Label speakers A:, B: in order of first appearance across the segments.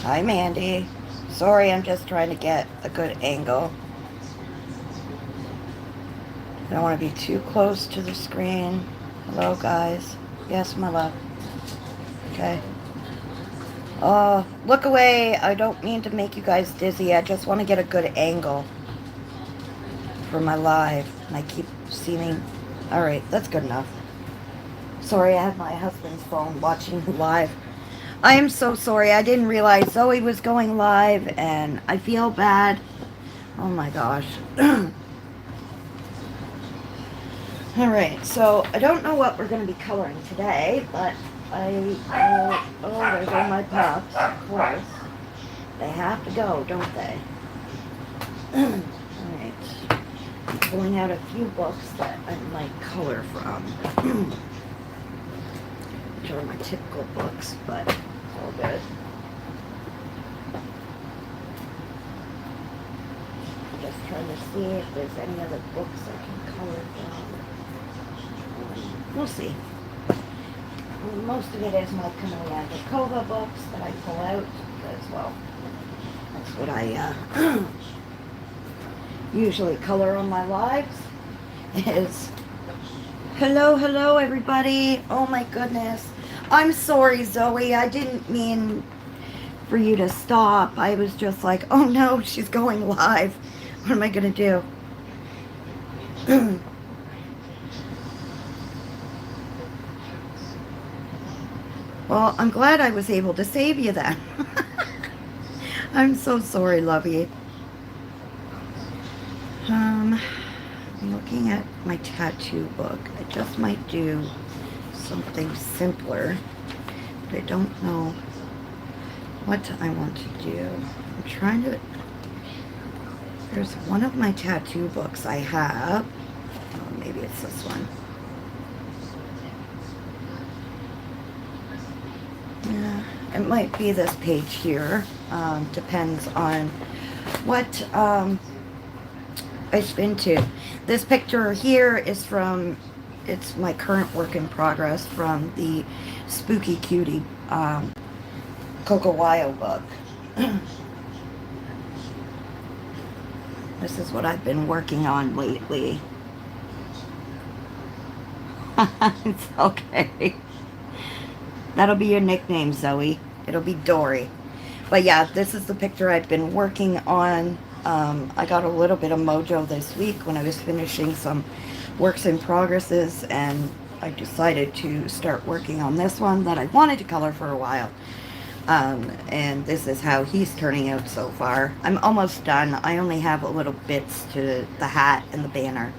A: Hi, Mandy. Sorry, I'm just trying to get a good angle. I don't want to be too close to the screen. Hello, guys. Yes, my love. Okay. Oh, look away. I don't mean to make you guys dizzy. I just want to get a good angle for my live. And I keep seeming... Alright, that's good enough. Sorry, I have my husband's phone watching live. I am so sorry. I didn't realize Zoe was going live, and I feel bad. Oh my gosh. Alright, so I don't know what we're going to be coloring today, but oh, there go my pups, of course. They have to go, don't they? Alright. I'm pulling out a few books that I might color from. Which are my typical books, but it's all good. Just trying to see if there's any other books I can color from. We'll see. Most of it is my Camilla Jakova books that I pull out because, well, that's what I usually color on my lives. Is hello everybody. Oh my goodness. I'm sorry, Zoe. I didn't mean for you to stop. I was just like, oh no, she's going live. What am I gonna do? Well, I'm glad I was able to save you then. I'm so sorry, lovey. I'm looking at my tattoo book. I just might do something simpler, but I don't know what I want to do. I'm trying to... There's one of my tattoo books I have. Oh, maybe it's this one. Yeah, it might be this page here. Depends on what I spin to. This picture here is from, it's my current work in progress from the Spooky Cutie Coco Wyo book. This is what I've been working on lately. It's okay. That'll be your nickname, Zoe. It'll be Dory. But yeah, this is the picture I've been working on. I got a little bit of mojo this week when I was finishing some works in progresses, and I decided to start working on this one that I wanted to color for a while. And this is how he's turning out so far. I'm almost done. I only have a little bits to the hat and the banner,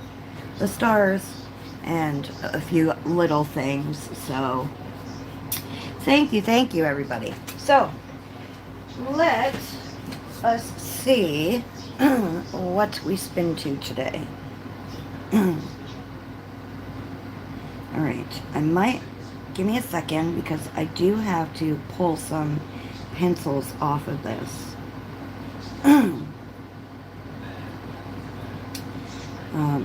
A: the stars, and a few little things. So thank you everybody. So let us see what we spin to today. Alright, I might... Give me a second because I do have to pull some pencils off of this.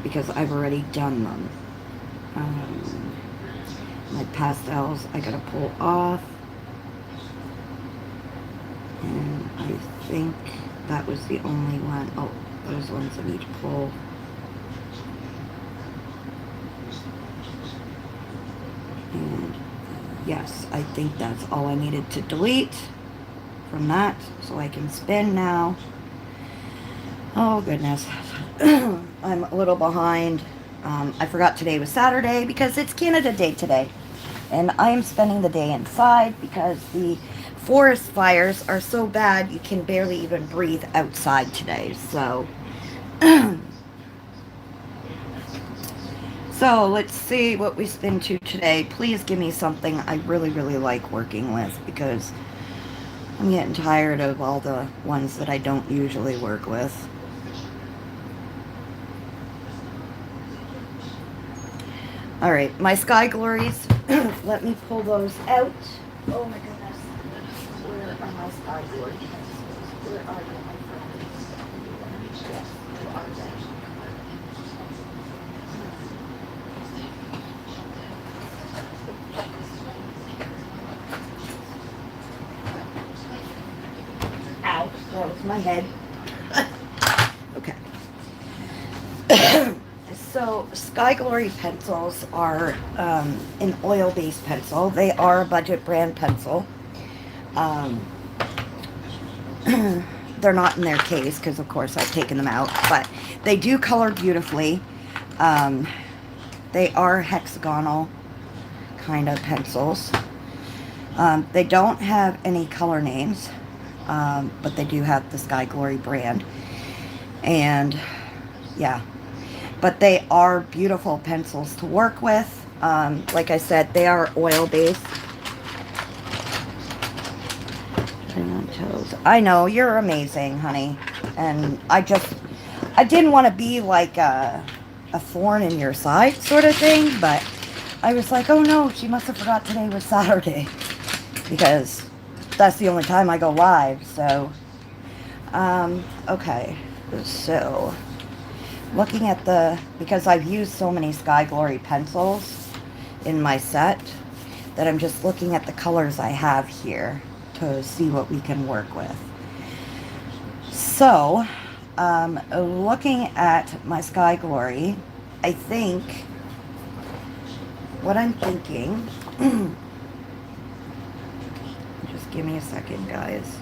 A: Because I've already done them. My pastels I gotta pull off. And I think that was the only one. Oh, those ones I need to pull. And yes, I think that's all I needed to delete from that, so I can spin now. Oh goodness. I'm a little behind. I forgot today was Saturday because it's Canada Day today. And I am spending the day inside because the forest fires are so bad you can barely even breathe outside today. So so let's see what we spin to today. Please give me something I really like working with, because I'm getting tired of all the ones that I don't usually work with. Alright, my Sky Glories. Let me pull those out. Oh my goodness. Where are my Sky Glories? Where are you, my friends? Yes, where are they? my head. Okay. So Sky Glory pencils are an oil-based pencil. They are a budget brand pencil. Um, they're not in their case because, of course, I've taken them out. But they do color beautifully. They are hexagonal kind of pencils. They don't have any color names, but they do have the Sky Glory brand. And, yeah. But they are beautiful pencils to work with. Like I said, they are oil-based. I know, you're amazing, honey. And I didn't want to be like a thorn in your side sort of thing, but I was like, oh no, she must have forgot today was Saturday. Because that's the only time I go live, so. Okay, so looking at because I've used so many Sky Glory pencils in my set that I'm just looking at the colors I have here to see what we can work with. So, looking at my Sky Glory, I think, what I'm thinking, just give me a second, guys.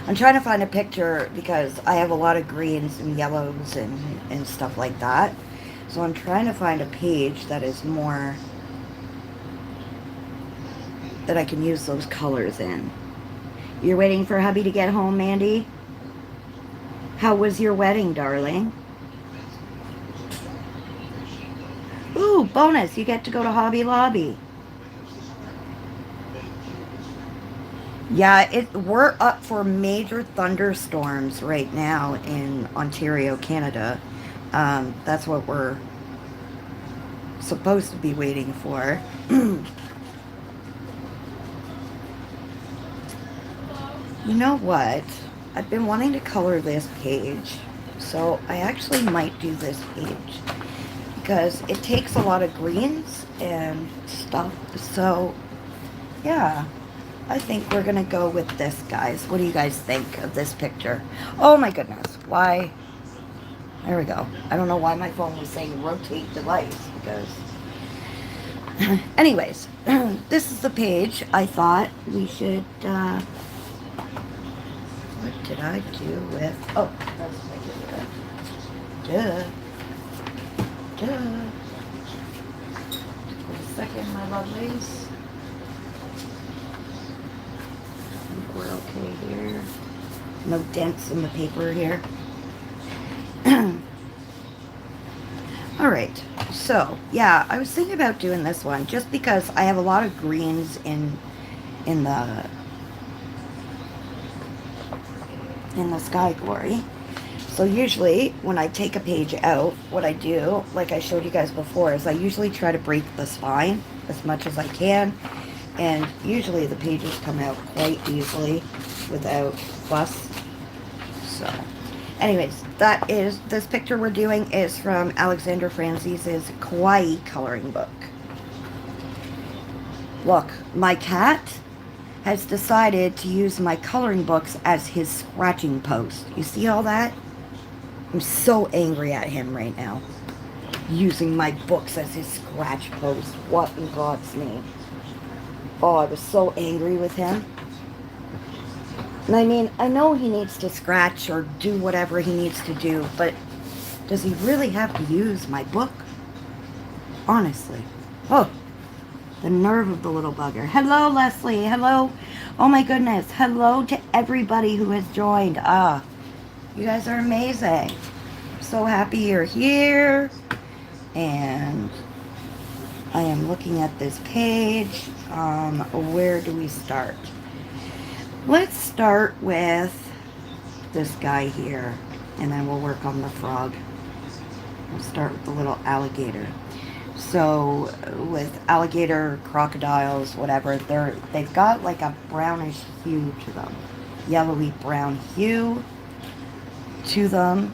A: I'm trying to find a picture because I have a lot of greens and yellows and stuff like that. So I'm trying to find a page that is more, that I can use those colors in. You're waiting for hubby to get home, Mandy? How was your wedding, darling? Ooh, bonus, you get to go to Hobby Lobby. Yeah, we're up for major thunderstorms right now in Ontario, Canada. That's what we're supposed to be waiting for. You know what? I've been wanting to color this page, so I actually might do this page because it takes a lot of greens and stuff. So, yeah. I think we're going to go with this, guys. What do you guys think of this picture? Oh, my goodness. Why? There we go. I don't know why my phone was saying rotate device, because... Anyways, this is the page I thought we should... What did I do with... Oh, that's what I did with it. Duh. Wait a second, my lovelies. We're okay here. No dents in the paper here. Alright, so, yeah, I was thinking about doing this one just because I have a lot of greens in the Sky Glory. So usually, when I take a page out, what I do, like I showed you guys before, is I usually try to break the spine as much as I can. And usually the pages come out quite easily without fuss. So, anyways, this picture we're doing is from Alexander Franzis's Kawaii coloring book. Look, my cat has decided to use my coloring books as his scratching post. You see all that? I'm so angry at him right now. Using my books as his scratch post. What in God's name? Oh, I was so angry with him. And I mean, I know he needs to scratch or do whatever he needs to do, but does he really have to use my book? Honestly. Oh, the nerve of the little bugger. Hello, Leslie. Hello. Oh my goodness. Hello to everybody who has joined. You guys are amazing. I'm so happy you're here. And I am looking at this page. Where do we start? Let's start with this guy here, and then we'll work on the frog. We'll start with the little alligator. So with alligator, crocodiles, whatever, they've got like a brownish hue to them, yellowy brown hue to them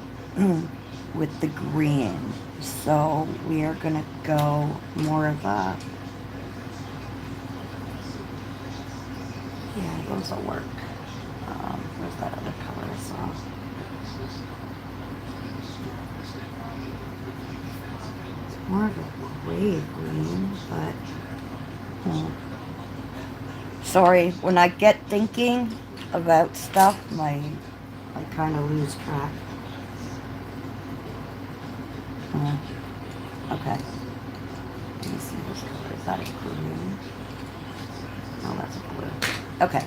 A: with the green. So we are going to go more of a, yeah, those will work. Where's that other color I saw? It's more of a gray green, but sorry, when I get thinking about stuff, I kind of lose track. Okay. Let me see this color. Is that a green? No, that's a blue. Okay.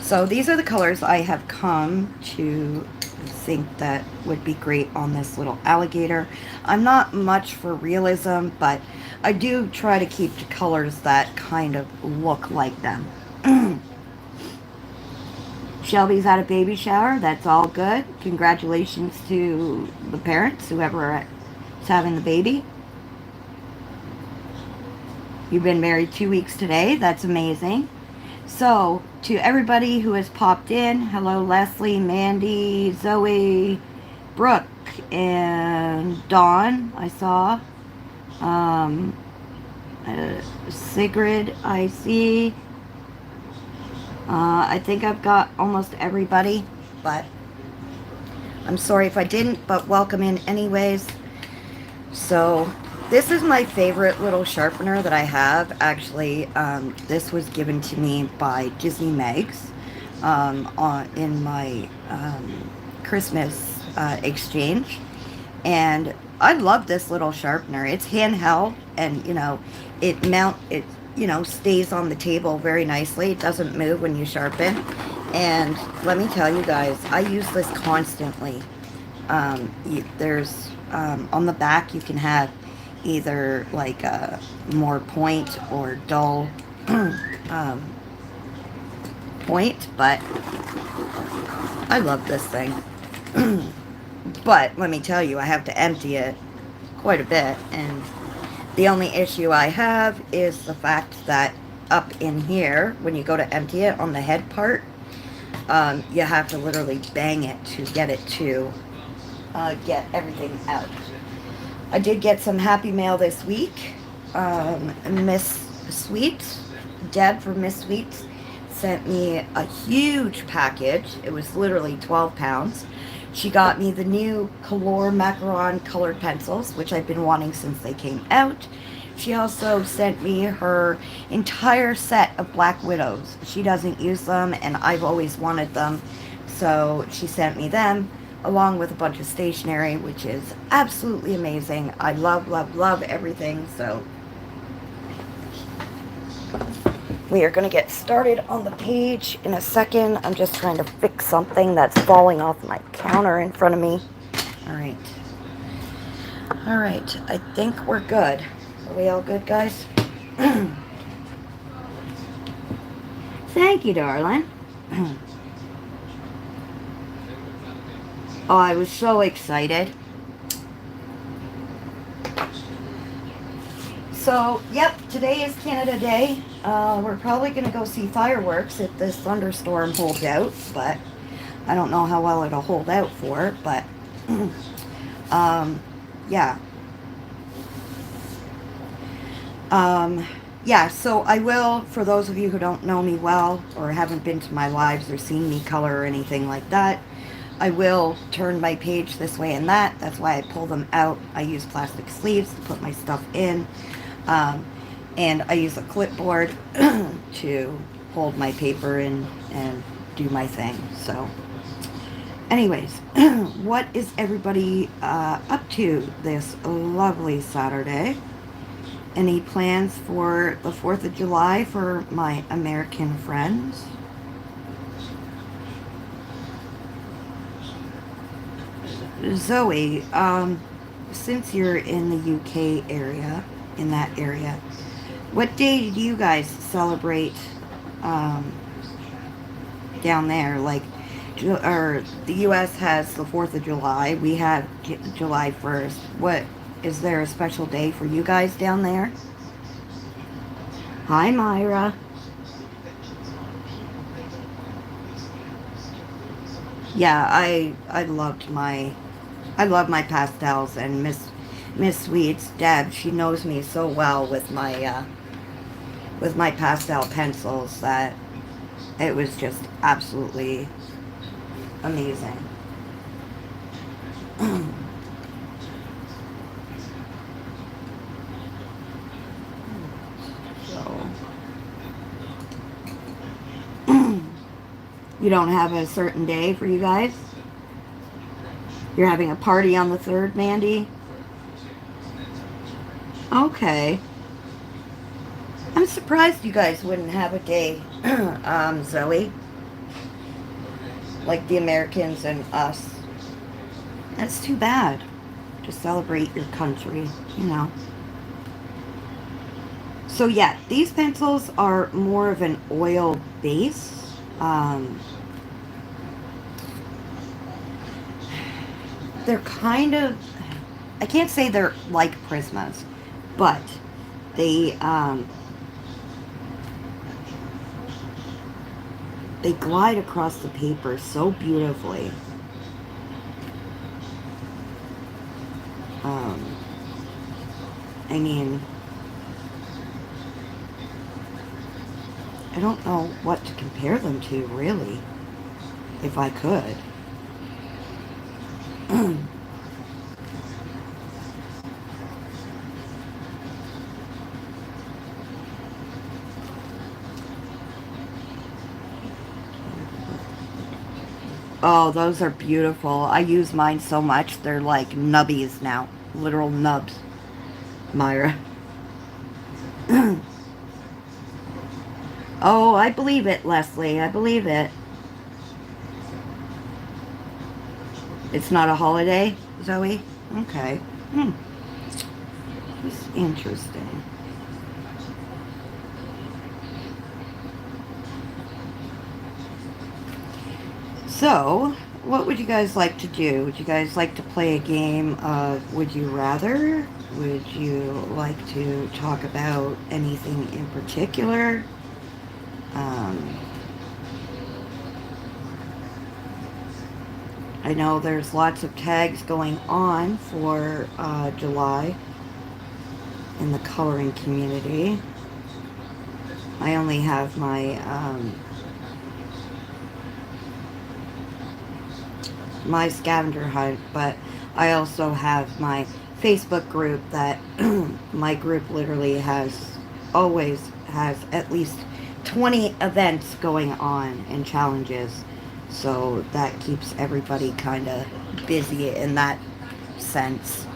A: So these are the colors I have come to think that would be great on this little alligator. I'm not much for realism, but I do try to keep the colors that kind of look like them. Shelby's at a baby shower. That's all good. Congratulations to the parents, whoever is having the baby. You've been married 2 weeks today. That's amazing. So, to everybody who has popped in, hello Leslie, Mandy, Zoe, Brooke, and Dawn, I saw. Sigrid, I see. I think I've got almost everybody, but I'm sorry if I didn't, but welcome in anyways. So, this is my favorite little sharpener that I have. Actually, this was given to me by Disney Megs in my Christmas exchange. And I love this little sharpener. It's handheld, and it stays on the table very nicely. It doesn't move when you sharpen. And let me tell you guys, I use this constantly. There's on the back you can have either like a more point or dull point, but I love this thing. But let me tell you, I have to empty it quite a bit, and the only issue I have is the fact that up in here, when you go to empty it on the head part, you have to literally bang it to get it to get everything out. I did get some happy mail this week. Miss Sweets, Deb from Miss Sweets, sent me a huge package. It was literally 12 pounds. She got me the new Color Macaron colored pencils, which I've been wanting since they came out. She also sent me her entire set of Black Widows. She doesn't use them, and I've always wanted them, so she sent me them, along with a bunch of stationery, which is absolutely amazing. I love, love, love everything, so we are going to get started on the page in a second. I'm just trying to fix something that's falling off my counter in front of me. All right. All right, I think we're good. Are we all good, guys? Thank you, darling. Oh, I was so excited. So, yep, today is Canada Day. We're probably going to go see fireworks if this thunderstorm holds out, but I don't know how well it'll hold out for, but yeah. Yeah, so I will, for those of you who don't know me well or haven't been to my lives or seen me color or anything like that, I will turn my page this way and that. That's why I pull them out. I use plastic sleeves to put my stuff in. And I use a clipboard to hold my paper in and do my thing. So, anyways, what is everybody up to this lovely Saturday? Any plans for the 4th of July for my American friends? Zoe, since you're in the UK area, in that area, what day do you guys celebrate down there? Like, or the US has the 4th of July. We have July 1st. What, is there a special day for you guys down there? Hi, Myra. Yeah, I love my pastels, and Miss Sweets, Deb, she knows me so well with my pastel pencils that it was just absolutely amazing. So, you don't have a certain day for you guys? You're having a party on the 3rd, Mandy? Okay. I'm surprised you guys wouldn't have a day, Zoe. Like the Americans and us. That's too bad. To celebrate your country, you know. So yeah, these pencils are more of an oil base. They're kind of, I can't say they're like Prismas, but they glide across the paper so beautifully. I mean, I don't know what to compare them to, really, if I could. Oh, those are beautiful. I use mine so much, they're like nubbies now. Literal nubs, Myra. Oh, I believe it, Leslie. I believe it. It's not a holiday, Zoe? Okay. Hmm. That's interesting. So, what would you guys like to do? Would you guys like to play a game of Would You Rather? Would you like to talk about anything in particular? I know there's lots of tags going on for July in the coloring community. I only have my scavenger hunt, but I also have my Facebook group that my group literally always has at least 20 events going on and challenges. So that keeps everybody kind of busy in that sense.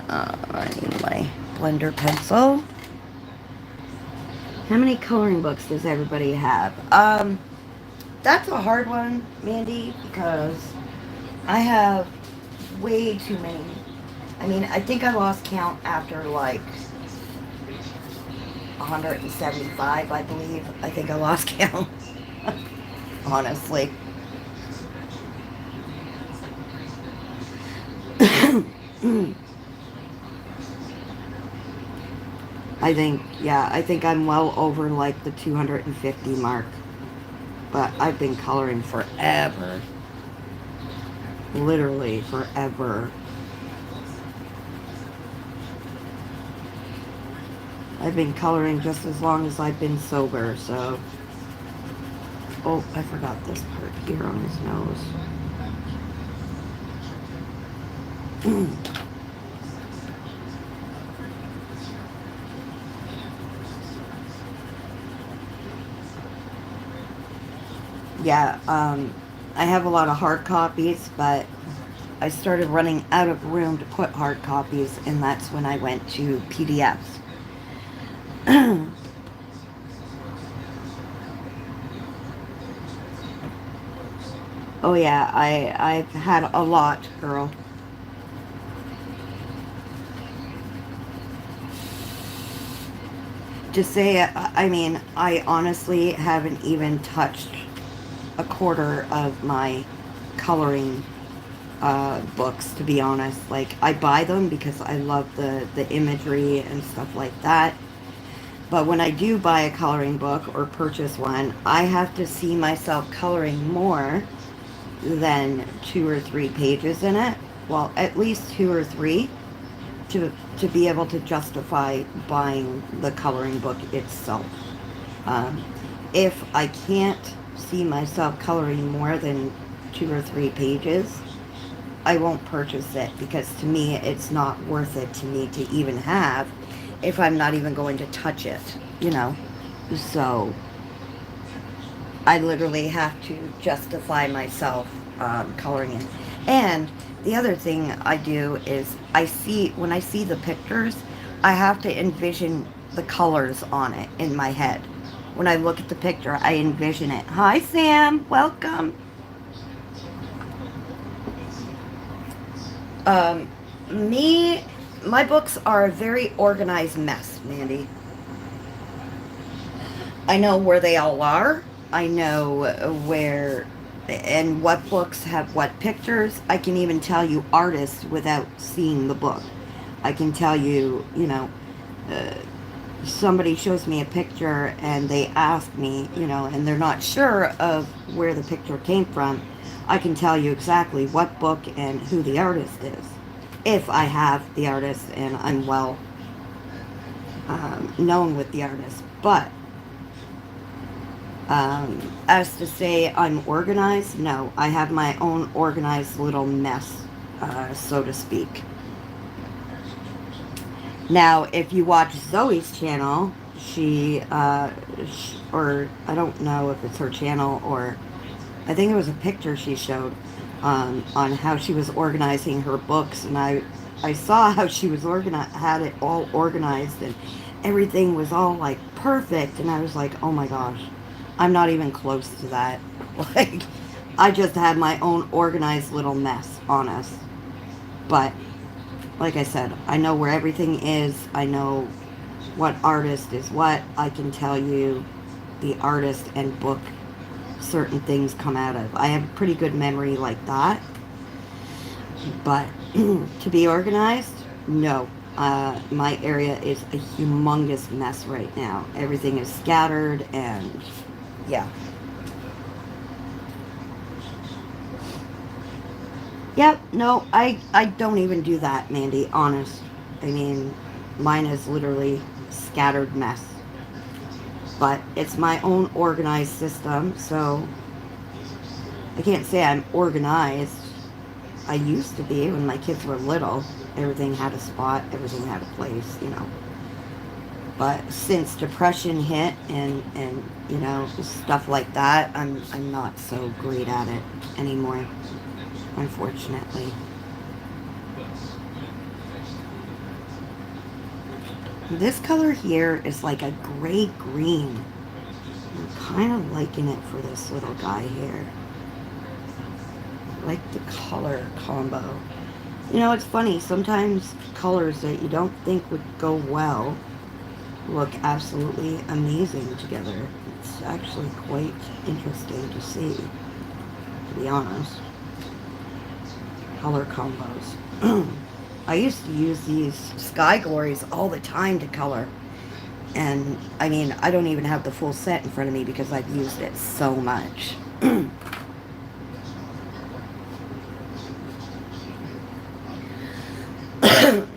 A: I need my blender pencil. How many coloring books does everybody have? That's a hard one, Mandy, because I have way too many. I mean, I think I lost count after like 175, I believe. I think I lost count. Honestly. I think I'm well over like the 250 mark. But I've been coloring forever. Literally forever. I've been coloring just as long as I've been sober, so. Oh, I forgot this part here on his nose. Yeah, I have a lot of hard copies, but I started running out of room to put hard copies, and that's when I went to PDFs. Oh yeah, I've had a lot, girl. To say, I mean, I honestly haven't even touched a quarter of my coloring books, to be honest. Like, I buy them because I love the imagery and stuff like that. But when I do buy a coloring book or purchase one, I have to see myself coloring more than 2 or 3 pages in it. Well, at least 2 or 3. to be able to justify buying the coloring book itself. Um, if I can't see myself coloring more than 2 or 3 pages, I won't purchase it, because to me it's not worth it to me to even have if I'm not even going to touch it, you know. So I literally have to justify myself coloring it. And the other thing I do is when I see the pictures, I have to envision the colors on it in my head. When I look at the picture, I envision it. Hi, Sam. Welcome. Um, my books are a very organized mess, Mandy. I know where they all are. I know where and what books have what pictures. I can even tell you artists without seeing the book. I can tell you, uh, somebody shows me a picture and they ask me, and they're not sure of where the picture came from. I can tell you exactly what book and who the artist is, if I have the artist and I'm well known with the artist. But as to say I'm organized, no. I have my own organized little mess, so to speak. Now, if you watch Zoe's channel, or I don't know if it's her channel, or I think it was a picture she showed on how she was organizing her books, and I saw how she was had it all organized, and everything was all like perfect, and I was like, oh my gosh, I'm not even close to that. Like, I just had my own organized little mess, honest. But like I said, I know where everything is. I know what artist is what. I can tell you the artist and book certain things come out of. I have pretty good memory like that. But to be organized, no. My area is a humongous mess right now. Everything is scattered, and yeah. Yep, no, I don't even do that, Mandy, honest. I mean, mine is literally scattered mess. But it's my own organized system, so I can't say I'm organized. I used to be when my kids were little. Everything had a spot, everything had a place, But since depression hit and stuff like that, I'm not so great at it anymore, unfortunately. This color here is like a gray green. I'm kind of liking it for this little guy here. I like the color combo. It's funny, sometimes colors that you don't think would go well look absolutely amazing together. It's actually quite interesting to see, to be honest. Color combos. I used to use these Sky Glories all the time to color. And, I mean, I don't even have the full set in front of me because I've used it so much.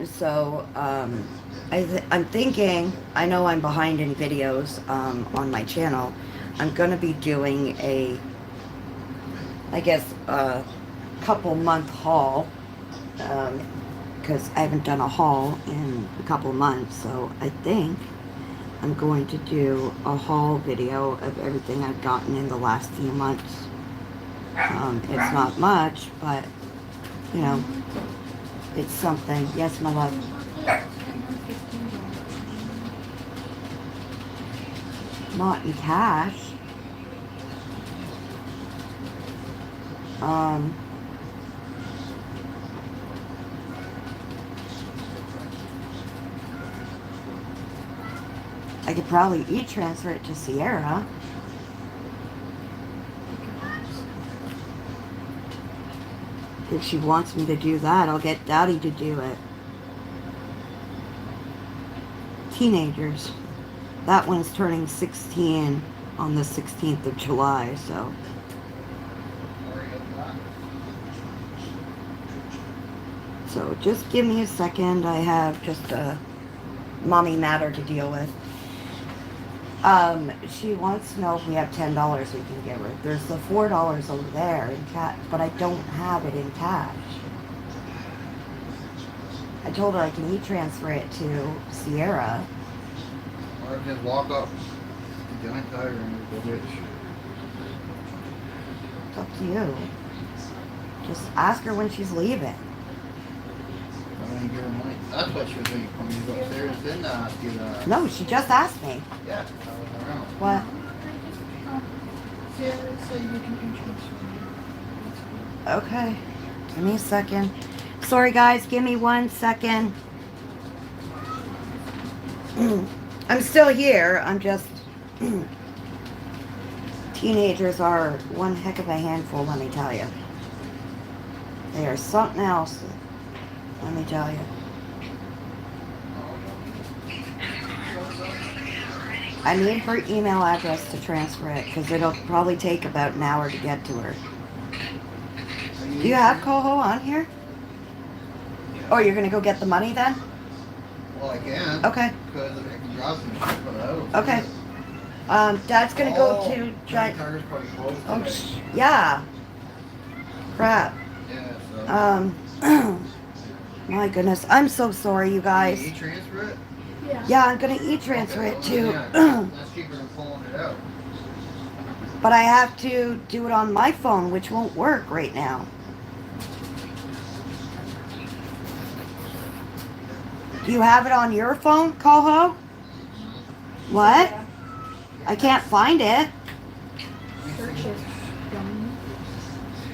A: So, I'm thinking, I know I'm behind in videos on my channel. I'm going to be doing a couple month haul, because I haven't done a haul in a couple months, so I think I'm going to do a haul video of everything I've gotten in the last few months. It's not much, but, it's something. Yes, my love. Not in cash. I could probably e-transfer it to Sierra. If she wants me to do that, I'll get Daddy to do it. Teenagers. That one's turning 16 on the 16th of July, so. So just give me a second. I have just a mommy matter to deal with. She wants to know if we have $10 we can give her. There's the $4 over there in cash, but I don't have it in cash. I told her I can e-transfer it to Sierra.
B: Or just walk up to Giant Tiger and go get the shit.
A: It's up to you. Just ask her when she's leaving.
B: I mean, give her money. That's what she was doing. When you go upstairs, didn't ask you that.
A: No, she just asked me.
B: Yeah, I was around.
A: What?
C: So you can introduce me.
A: Okay. Give me a second. Sorry, guys. Give me 1 second. I'm still here. I'm just... Teenagers are one heck of a handful, let me tell you. They are something else, let me tell you. I need her email address to transfer it, because it'll probably take about an hour to get to her. Do you have Coho on here? Oh, you're going to go get the money then?
B: Well, I can.
A: Okay.
B: Because I can drop some shit for the house.
A: Okay. Dad's going to go to...
B: Giant Tiger's probably closed
A: Oh,
B: today.
A: yeah. Crap.
B: Yeah, so.
A: My goodness. I'm so sorry, you guys.
B: Can you transfer it?
C: Yeah.
A: Yeah, I'm going to e-transfer it too.
B: Yeah, that's cheaper than pulling it out.
A: But I have to do it on my phone, which won't work right now. Do you have it on your phone, Coho? What?
C: Yeah.
A: I can't find it.
C: Search it. Dummy.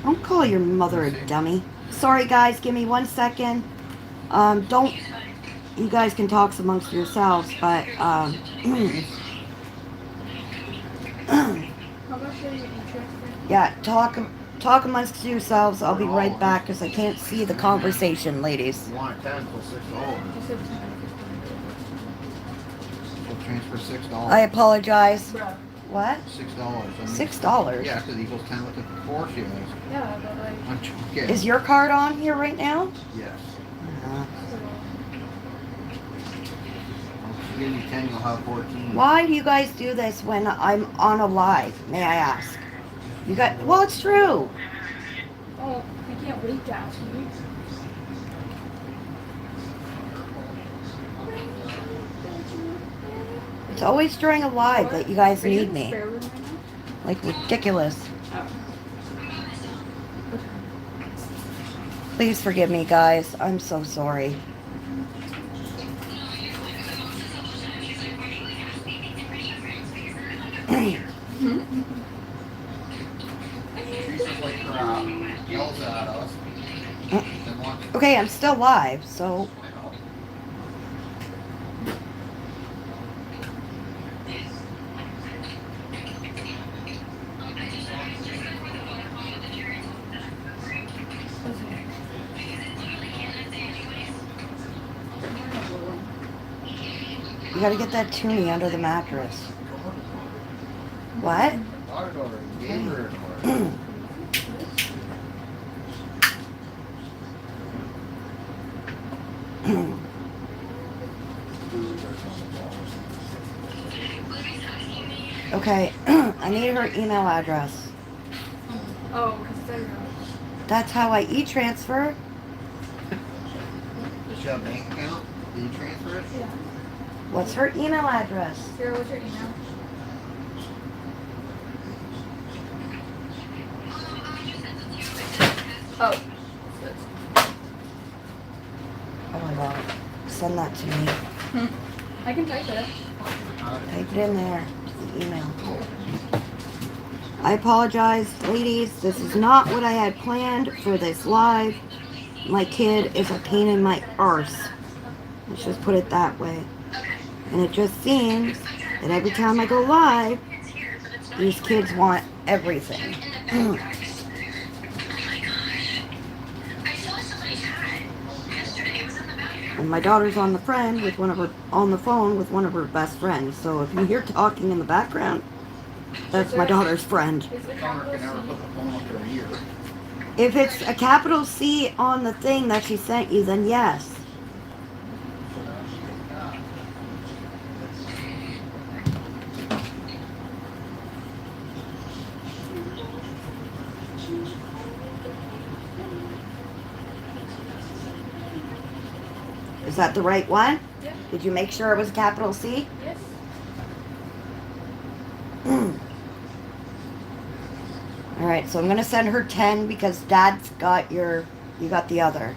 A: Don't call your mother a dummy. Sorry, guys. Give me 1 second. Don't... You guys can talk amongst yourselves, but,
C: How much are you interested?
A: yeah, talk amongst yourselves. I'll be right back because I can't see the conversation, ladies.
B: You want it 10 till $6.
C: Just said 10.
B: So transfer $6.
A: I apologize.
C: Bro.
A: What?
B: $6. I mean,
A: $6?
B: Yeah, because equals 10 with the 4 she has.
C: Yeah, but like.
B: I'm joking.
A: Is your card on here right now?
B: Yes.
A: Uh,
B: If you give me 10, you'll have 14.
A: Why do you guys do this when I'm on a live, may I ask? You got... Well, it's true.
C: Oh, I can't wait to ask you.
A: It's always during a live that you guys
C: Are you
A: need
C: in
A: me.
C: spare room right now?
A: Like, ridiculous.
C: Oh.
A: Please forgive me, guys. I'm so sorry.
B: Treats us like crap. Yells at us. Then wants
A: Okay, I'm still live, so... You gotta get that toonie under the mattress. What?
B: Bought it already. Gave her it already.
A: Okay, I need her email address.
C: Oh, because it's everywhere.
A: That's how I e-transfer.
B: Does she have a bank account? Did you transfer it?
C: Yeah.
A: What's her email address?
C: Sarah, what's your email? Oh.
A: Oh my god. Send that to me.
C: I can type it.
A: Type it in there to the email. I apologize, ladies. This is not what I had planned for this live. My kid is a pain in my arse. Let's just put it that way. And it just seems that every time I go live, these kids want everything. And my daughter's on the phone with one of her best friends. So if you hear talking in the background, that's my daughter's friend.
C: Is the
B: Connor
C: combo
B: can never
C: C?
B: put the phone up to her ear.
A: If it's a capital C on the thing that she sent you, then yes. Is that the right one?
C: Yep.
A: Did you make sure it was a capital C?
C: Yes.
A: All right, so I'm gonna send her 10 because Dad's got you got the other.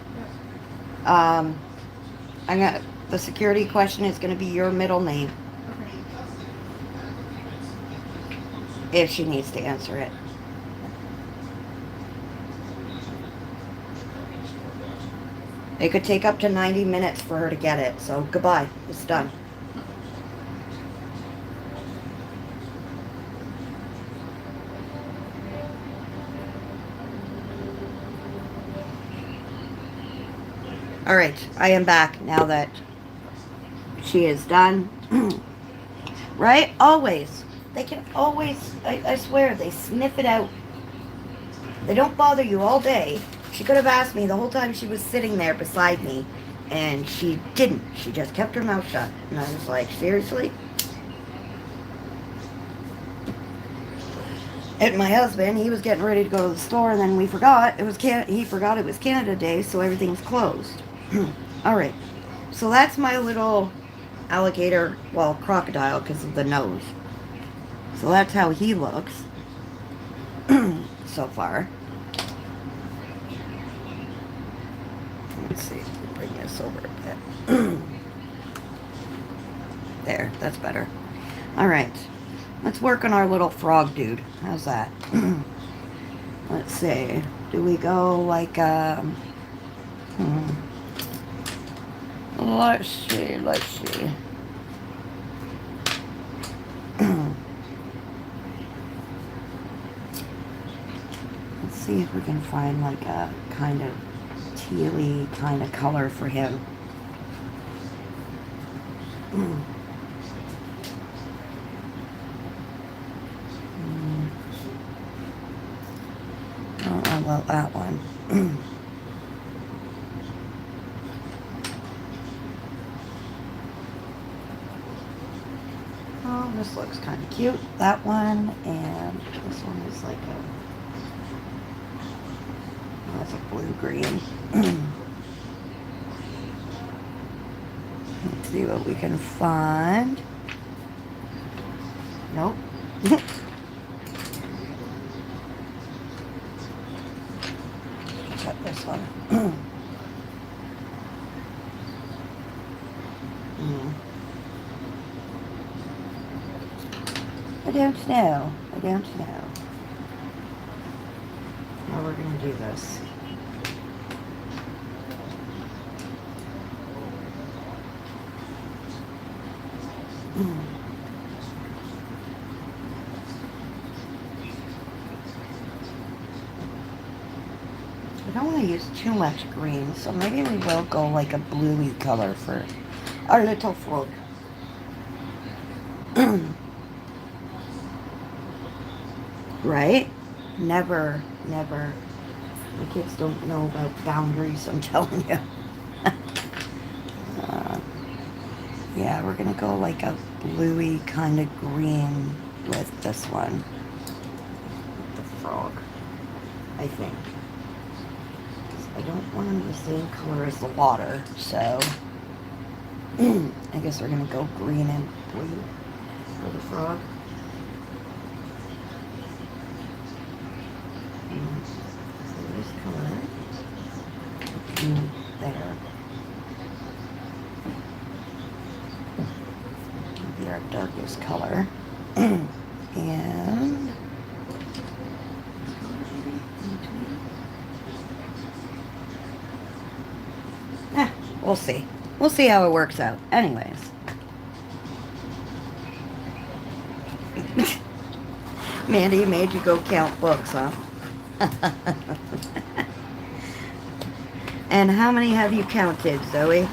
C: Yep.
A: The security question is gonna be your middle name
C: Okay.
A: if she needs to answer it. It could take up to 90 minutes for her to get it, so goodbye. It's done. All right, I am back now that she is done. Right? Always. They can always, I swear, they sniff it out. They don't bother you all day. She could have asked me the whole time she was sitting there beside me, and she didn't. She just kept her mouth shut. And I was like, seriously? And my husband, he was getting ready to go to the store, and then we forgot. He forgot it was Canada Day, so everything's closed. All right. So that's my little alligator, well, crocodile because of the nose. So that's how he looks so far. Let's see, bring this over a bit. There, that's better. All right, let's work on our little frog dude. How's that? Let's see, do we go like, let's see. Let's see if we can find like a kind of tealy kind of color for him. Oh, well, that one. Oh, this looks kind of cute. That one, and this one is like that's a blue-green. Let's see what we can find. Nope. Cut this one. I don't know. How we're going to do this. I don't want to use too much green, so maybe we will go like a bluey color for our little frog. Right? Never. The kids don't know about boundaries, I'm telling you. Yeah, we're gonna go like a bluey kind of green with this one. The frog, I think. I don't want them the same color as the water, so I guess we're gonna go green and blue for the frog. So this color, there. Will be our darkest color, and. We'll see. We'll see how it works out. Anyways. Mandy made you go count books, huh? And how many have you counted, Zoe?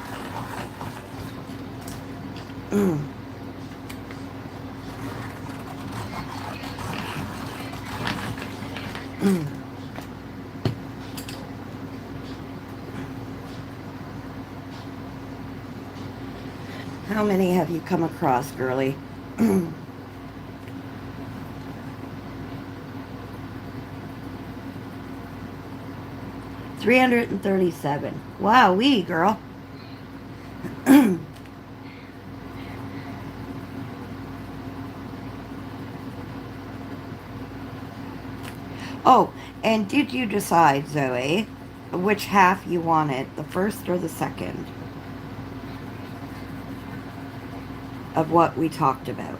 A: How many have you come across, girly? 337. Wow, girl. Oh, and did you decide, Zoe, which half you wanted, the first or the second of what we talked about?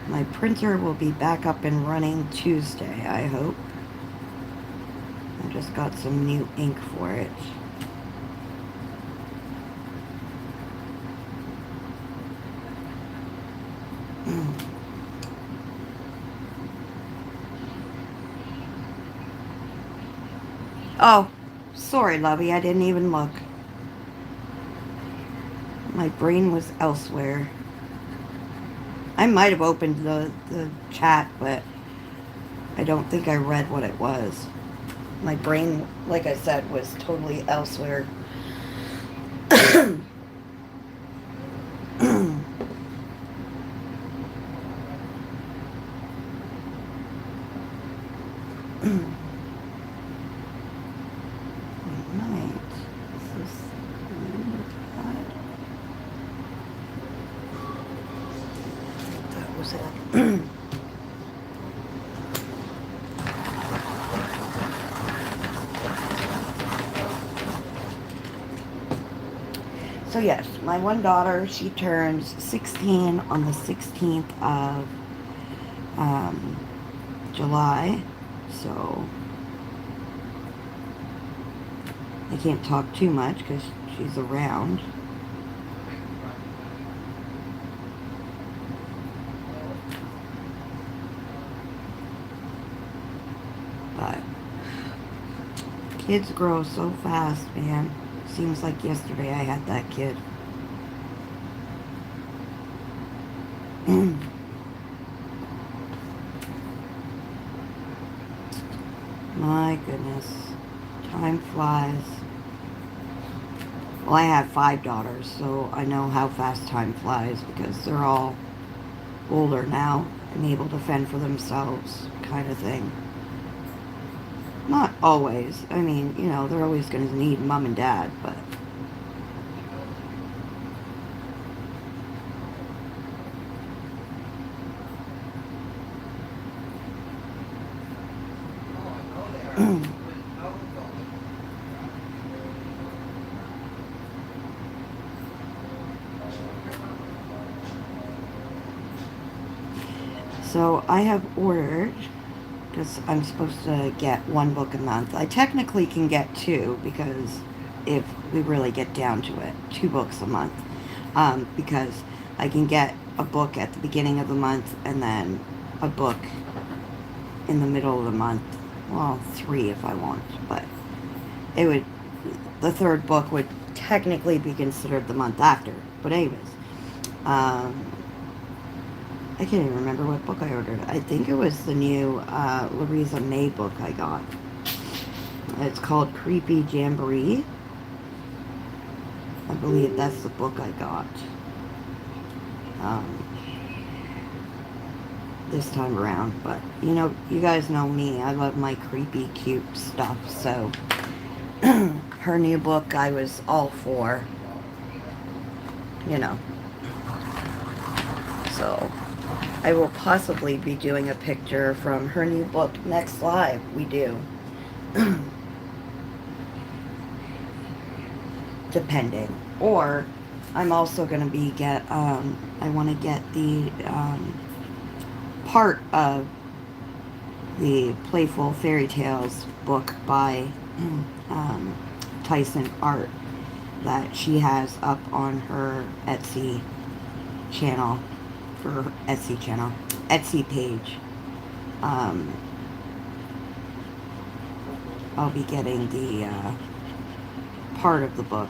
A: My printer will be back up and running Tuesday, I hope. I just got some new ink for it. Oh, sorry, lovey, I didn't even look. My brain was elsewhere. I might have opened the chat, but I don't think I read what it was. My brain, like I said, was totally elsewhere. So yes, my one daughter, she turns 16 on the 16th of July, so I can't talk too much because she's around. But kids grow so fast, man. Seems like yesterday I had that kid. My goodness. Time flies. Well, I have 5 daughters, so I know how fast time flies because they're all older now and able to fend for themselves, kind of thing. Not always. I mean, you know, they're always going to need mom and dad, but... So I have ordered, because I'm supposed to get 1 book a month. I technically can get 2 because if we really get down to it, 2 books a month. Because I can get a book at the beginning of the month and then a book in the middle of the month. Well, 3 if I want, but it would, the 3rd book would technically be considered the month after. But anyways, I can't even remember what book I ordered. I think it was the new Louisa May book I got. It's called Creepy Jamboree. I believe that's the book I got. This time around. But, you know, you guys know me. I love my creepy, cute stuff. So, her new book I was all for. You know. So... I will possibly be doing a picture from her new book next live. We do. Depending. Or I'm also going to be I want to get the part of the Playful Fairy Tales book by Tyson Art that she has up on her Etsy channel. Her Etsy page. I'll be getting the part of the book.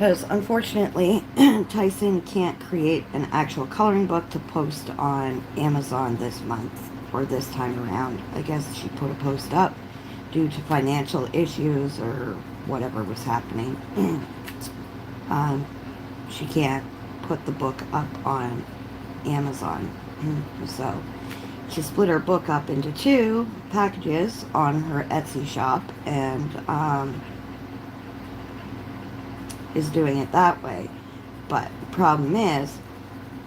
A: Because unfortunately, Tyson can't create an actual coloring book to post on Amazon this month or this time around. I guess she put a post up due to financial issues or whatever was happening. She can't put the book up on Amazon. So she split her book up into 2 packages on her Etsy shop and is doing it that way. But the problem is,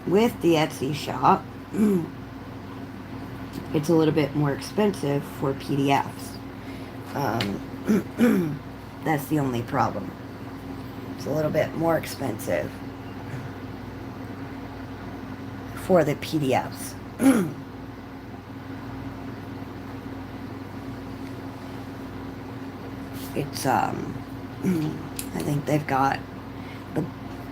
A: with the Etsy shop, it's a little bit more expensive for PDFs. That's the only problem. It's a little bit more expensive for the PDFs. It's, I think they've got, the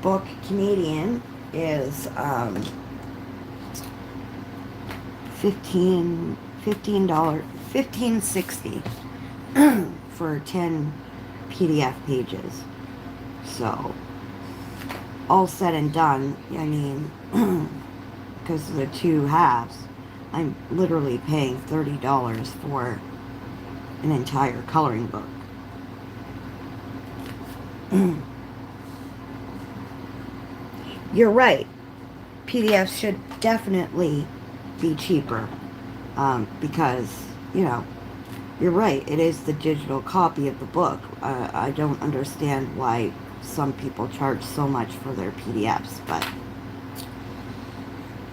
A: book Canadian is, $15.60 for 10 PDF pages. So, all said and done, I mean, because of the 2 halves, I'm literally paying $30 for an entire coloring book. You're right. PDFs should definitely be cheaper, because, you know, you're right, it is the digital copy of the book. I don't understand why some people charge so much for their PDFs, but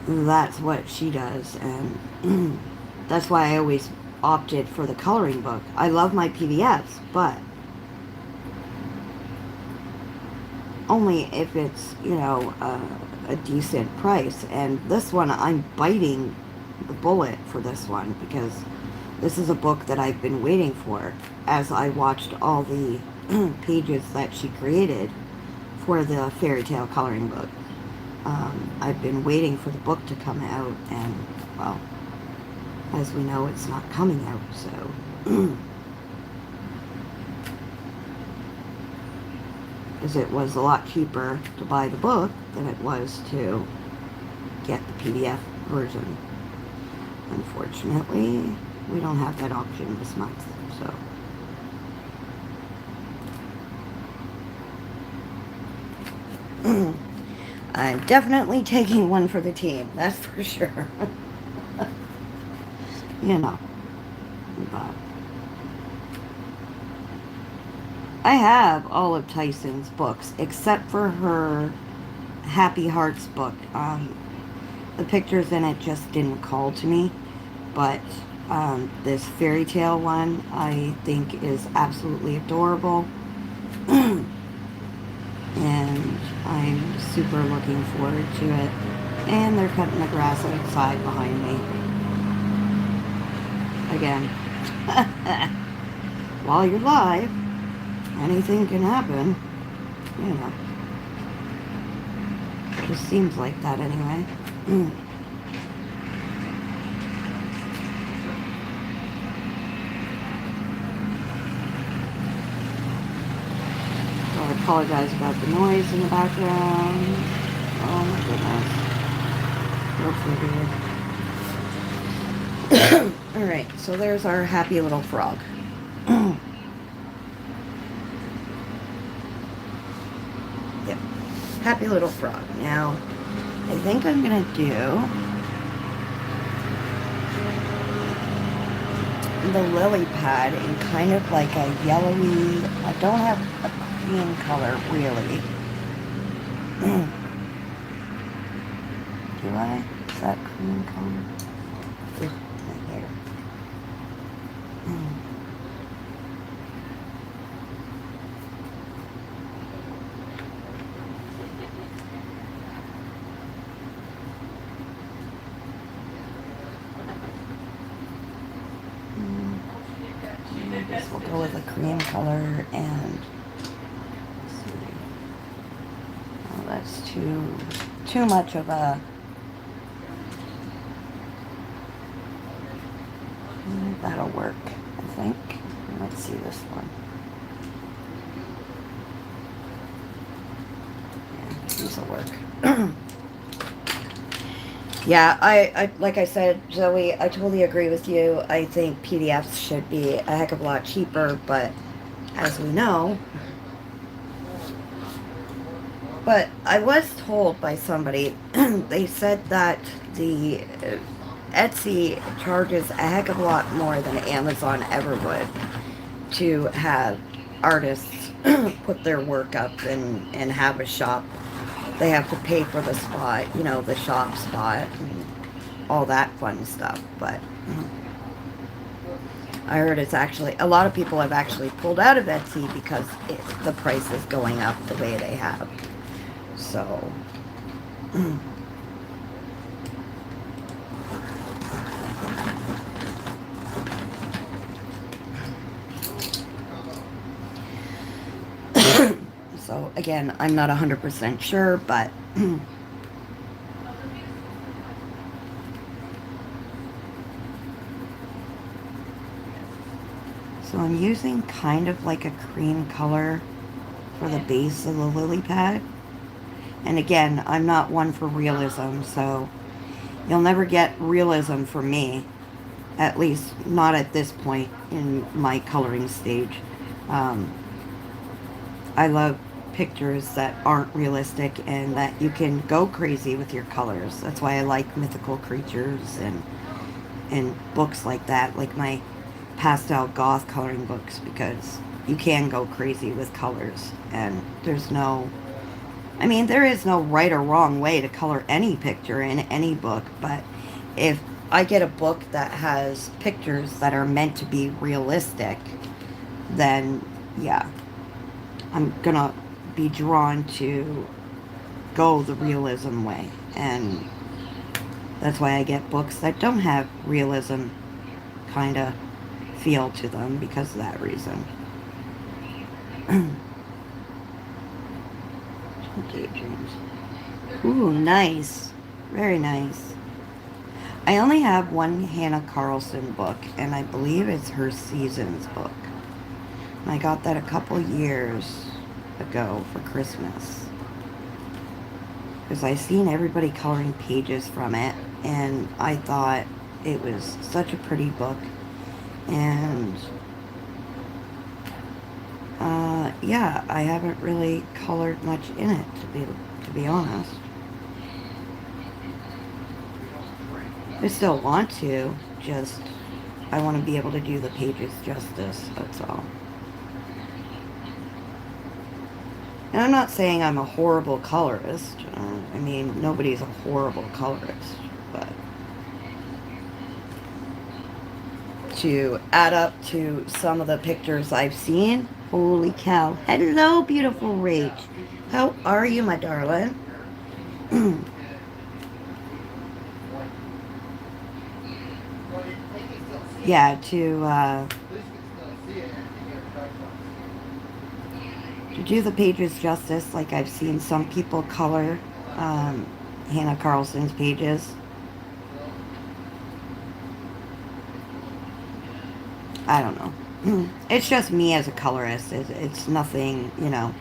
A: that's what she does, and that's why I always opted for the coloring book. I love my PDFs, but only if it's, you know, a decent price. And this one, I'm biting the bullet for this one, because this is a book that I've been waiting for, as I watched all the pages that she created for the fairy tale coloring book. I've been waiting for the book to come out, and, well, as we know, it's not coming out, so because it was a lot cheaper to buy the book than it was to get the PDF version. Unfortunately, we don't have that option this month, so. I'm definitely taking one for the team, that's for sure. You know, but I have all of Tyson's books except for her Happy Hearts book. The pictures in it just didn't call to me, but this fairy tale one I think is absolutely adorable. And I'm super looking forward to it. And they're cutting the grass outside behind me. Again. While you're live, anything can happen. You know. It just seems like that anyway. So I apologize about the noise in the background. Oh my goodness. Real weird. Alright, so there's our happy little frog. Yep. Happy little frog. Now, I think I'm gonna do the lily pad in kind of like a yellowy, I don't have a cream color really. Do I? Is that cream color? Ugh, my hair. I guess we'll go with a cream color and let's see. Oh, that's too much of a. That'll work, I think. Let's see this one. will work. Yeah, I like I said, Zoe, I totally agree with you. I think PDFs should be a heck of a lot cheaper, but as we know, but I was told by somebody, they said that the Etsy charges a heck of a lot more than Amazon ever would to have artists put their work up and have a shop. They have to pay for the spot, you know, the shop spot and all that fun stuff. But I heard it's actually, a lot of people have actually pulled out of Etsy because the price is going up the way they have. So, so again, I'm not 100% sure, but so I'm using kind of like a cream color for the base of the lily pad. And again, I'm not one for realism, so you'll never get realism from me. At least not at this point in my coloring stage. I love pictures that aren't realistic and that you can go crazy with your colors. That's why I like mythical creatures and books like that, like my pastel goth coloring books, because you can go crazy with colors and there's no, I mean, there is no right or wrong way to color any picture in any book, but if I get a book that has pictures that are meant to be realistic, then yeah, I'm gonna be drawn to go the realism way. And that's why I get books that don't have realism kind of feel to them, because of that reason. Daydreams. Ooh, nice. Very nice. I only have one Hannah Carlson book, and I believe it's her Seasons book. And I got that a couple years ago for Christmas. Because I seen everybody coloring pages from it, and I thought it was such a pretty book. And yeah, I haven't really colored much in it, to be honest. I still want to, just I want to be able to do the pages justice, that's all. And I'm not saying I'm a horrible colorist. I mean, nobody's a horrible colorist, but to add up to some of the pictures I've seen, holy cow. Hello, beautiful Rach. How are you, my darling? Yeah, to do the pages justice, like I've seen some people color Hannah Carlson's pages. I don't know. It's just me as a colorist. It's nothing, you know.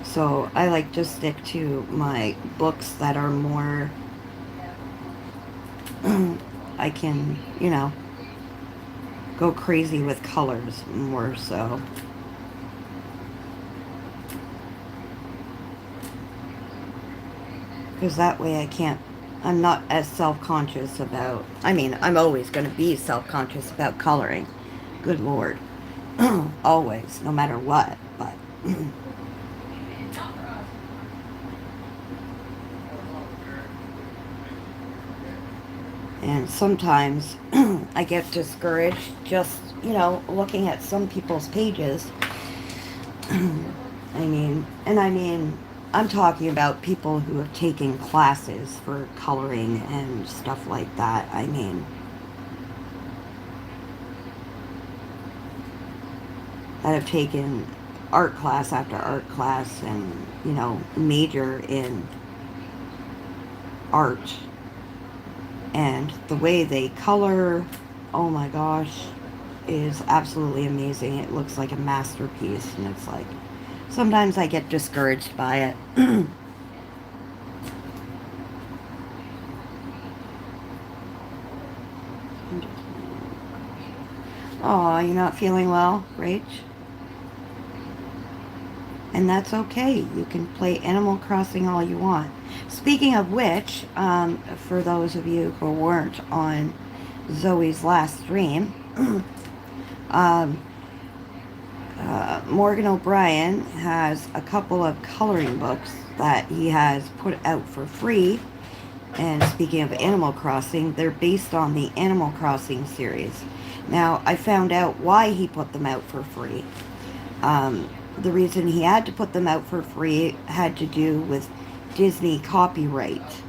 A: So I like to stick to my books that are more, I can, you know, go crazy with colors more so. Because that way I'm not as self-conscious about, I mean, I'm always going to be self-conscious about coloring. Good Lord. Always, no matter what, but... And sometimes I get discouraged just, you know, looking at some people's pages. I mean, I'm talking about people who have taken classes for coloring and stuff like that. I mean, that have taken art class after art class and, you know, major in art. And the way they color, oh my gosh, is absolutely amazing. It looks like a masterpiece, and it's like, sometimes I get discouraged by it. Oh, you're not feeling well, Rach? And that's okay. You can play Animal Crossing all you want. Speaking of which, for those of you who weren't on Zoe's last stream, um, Morgan O'Brien has a couple of coloring books that he has put out for free. And speaking of Animal Crossing, they're based on the Animal Crossing series. Now, I found out why he put them out for free. The reason he had to put them out for free had to do with Disney copyright.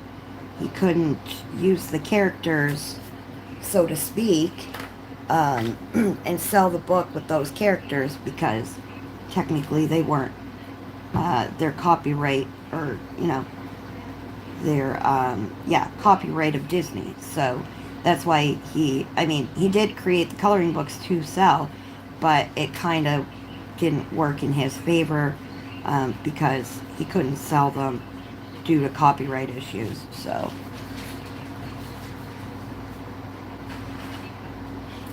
A: He couldn't use the characters, so to speak, and sell the book with those characters because technically they weren't their copyright, or, you know, their, copyright of Disney. So that's why he did create the coloring books to sell, but it kind of didn't work in his favor because he couldn't sell them due to copyright issues. So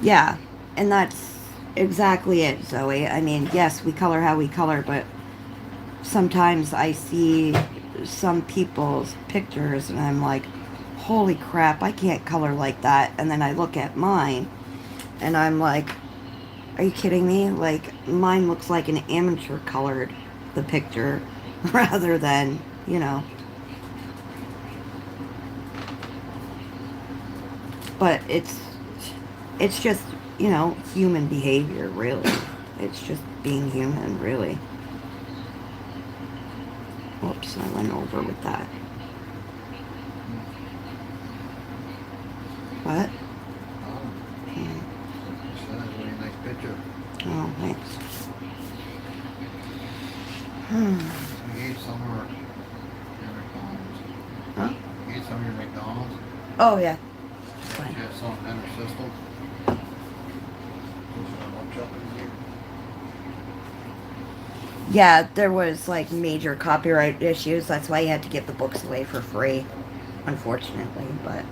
A: yeah, and that's exactly it, Zoe. I mean, yes, we color how we color, but sometimes I see some people's pictures and I'm like, holy crap, I can't color like that. And then I look at mine and I'm like, are you kidding me? Like, mine looks like an amateur colored the picture rather than, you know. But it's just, you know, human behavior, really. It's just being human, really. Whoops, I went over with that. What?
B: That's a really nice picture.
A: Oh, thanks.
B: You ate some of your McDonald's.
A: Huh?
B: You ate some of your McDonald's.
A: Oh, yeah.
B: You
A: Fine.
B: have something in her system.
A: Yeah, there was like major copyright issues. That's why he had to give the books away for free, unfortunately. But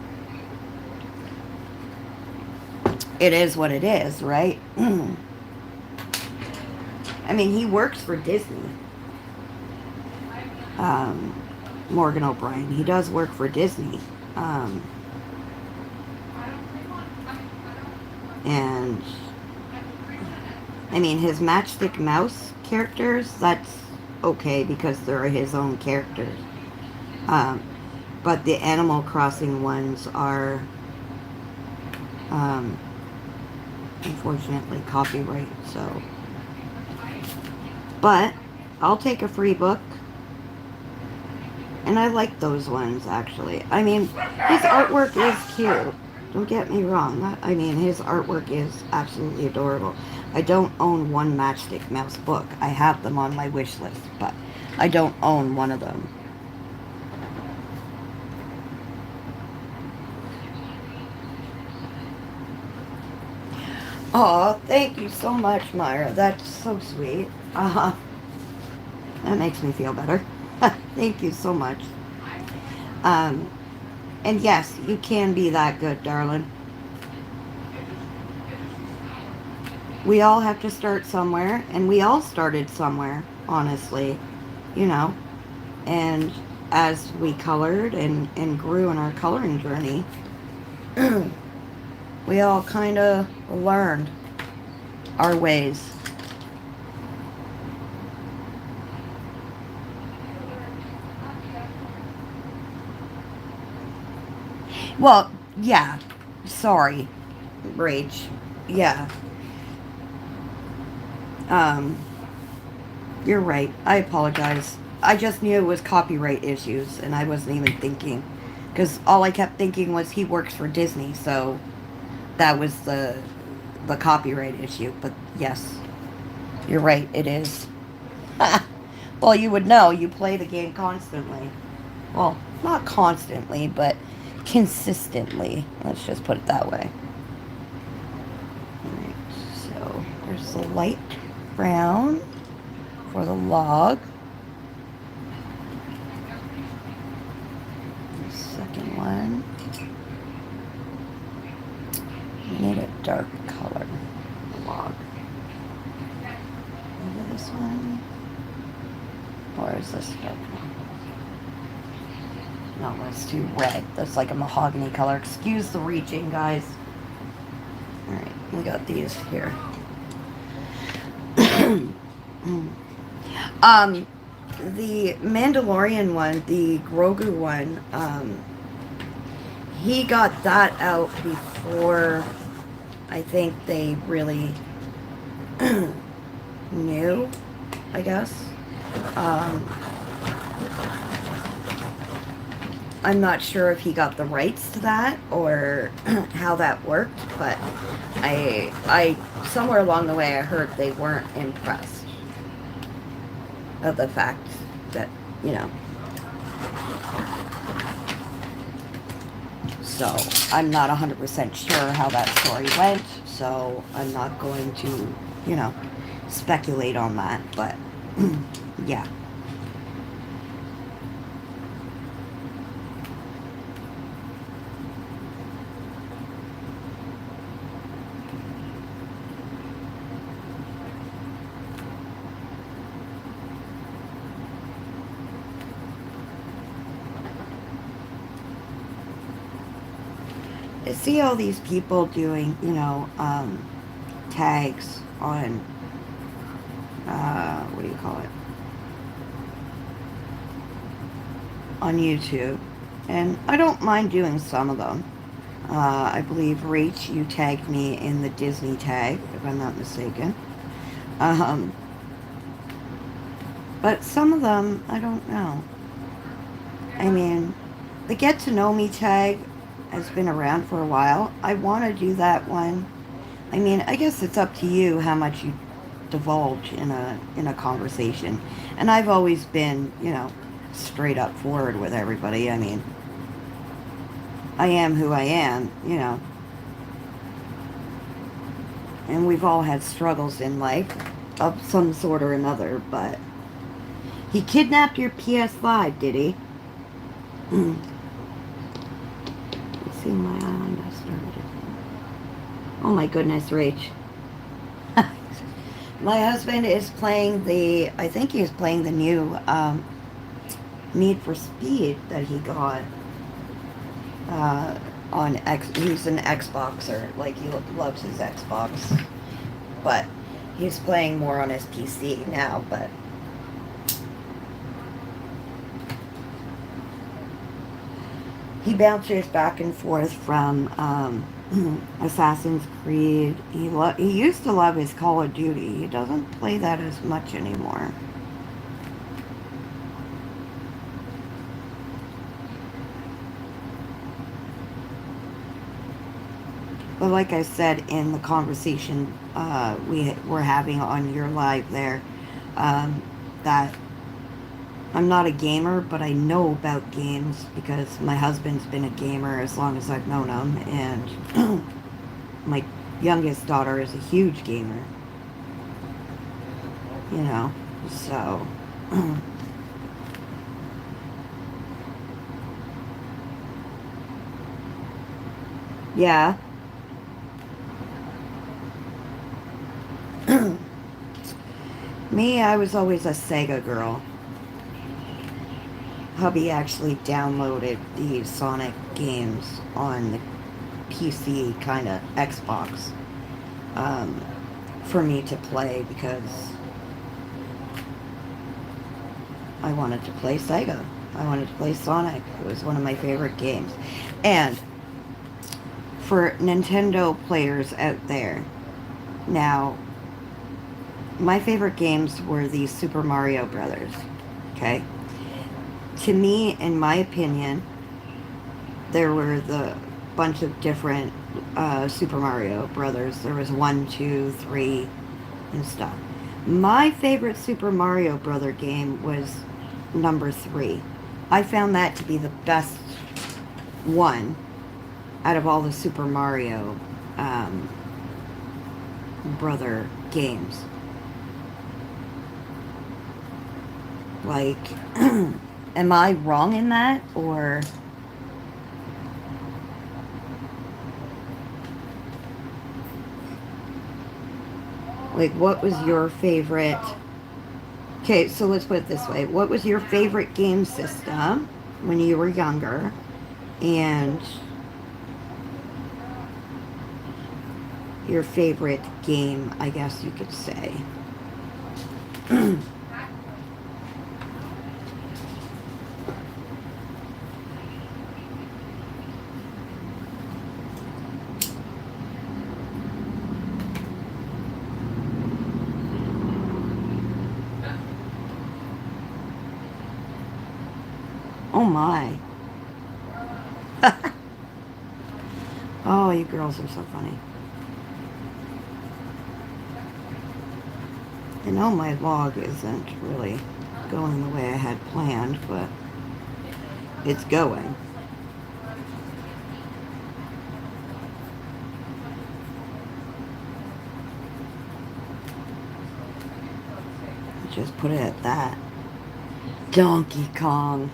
A: it is what it is, right? I mean, he works for Disney. Morgan O'Brien. He does work for Disney. And I mean, his Matchstick Mouse characters, that's okay because they're his own characters. But the Animal Crossing ones are, unfortunately, copyright, so. But I'll take a free book. And I like those ones, actually. I mean, his artwork is cute. Don't get me wrong. I mean, his artwork is absolutely adorable. I don't own one Matchstick Mouse book. I have them on my wish list, but I don't own one of them. Oh, thank you so much, Myra. That's so sweet. That makes me feel better. Thank you so much. And yes, you can be that good, darling. We all have to start somewhere, and we all started somewhere, honestly, you know. And as we colored and grew in our coloring journey, we all kind of learned our ways. Well, yeah. Sorry, Rach. Yeah. You're right. I apologize. I just knew it was copyright issues, and I wasn't even thinking. Because all I kept thinking was he works for Disney, so that was the copyright issue. But yes, you're right, it is. Well, you would know. You play the game constantly. Well, not constantly, but consistently. Let's just put it that way. Right. There's the light brown for the log. The second one. We need a dark color log. Maybe this one. Or is this dark one? No, that's too red. That's like a mahogany color. Excuse the reaching, guys. Alright, we got these here. The Mandalorian one, the Grogu one, he got that out before I think they really knew, I guess. I'm not sure if he got the rights to that or how that worked, but I somewhere along the way I heard they weren't impressed of the fact that, you know. So I'm not 100% sure how that story went, so I'm not going to, you know, speculate on that, but yeah. I see all these people doing, you know, tags on, what do you call it? On YouTube. And I don't mind doing some of them. I believe, Rach, you tagged me in the Disney tag, if I'm not mistaken. But some of them, I don't know. I mean, the Get to Know Me tag has been around for a while. I want to do that one. I mean, I guess it's up to you how much you divulge in a conversation. And I've always been, you know, straight up forward with everybody. I mean, I am who I am, you know. And we've all had struggles in life of some sort or another, but he kidnapped your PS5, did he? See, my island has started. Oh my goodness, Rach. My husband is playing I think he's playing the new Need for Speed that he got on he's an Xboxer, like he loves his Xbox, but he's playing more on his PC now, but he bounces back and forth from Assassin's Creed. He used to love his Call of Duty. He doesn't play that as much anymore. But like I said in the conversation we were having on your live there, that I'm not a gamer, but I know about games because my husband's been a gamer as long as I've known him, and my youngest daughter is a huge gamer. You know, so yeah. Me, I was always a Sega girl. Hubby actually downloaded the Sonic games on the PC kind of Xbox for me to play because I wanted to play Sega. I wanted to play Sonic. It was one of my favorite games. And for Nintendo players out there, now, my favorite games were the Super Mario Brothers, okay? To me, in my opinion, there were the bunch of different Super Mario Brothers. There was 1, 2, 3, and stuff. My favorite Super Mario Brother game was number 3. I found that to be the best one out of all the Super Mario brother games. Like, am I wrong in that, or... Like, what was your favorite... Okay, so let's put it this way. What was your favorite game system when you were younger? And your favorite game, I guess you could say. Oh my. Oh, you girls are so funny. I know my log isn't really going the way I had planned, but it's going. Just put it at that. Donkey Kong.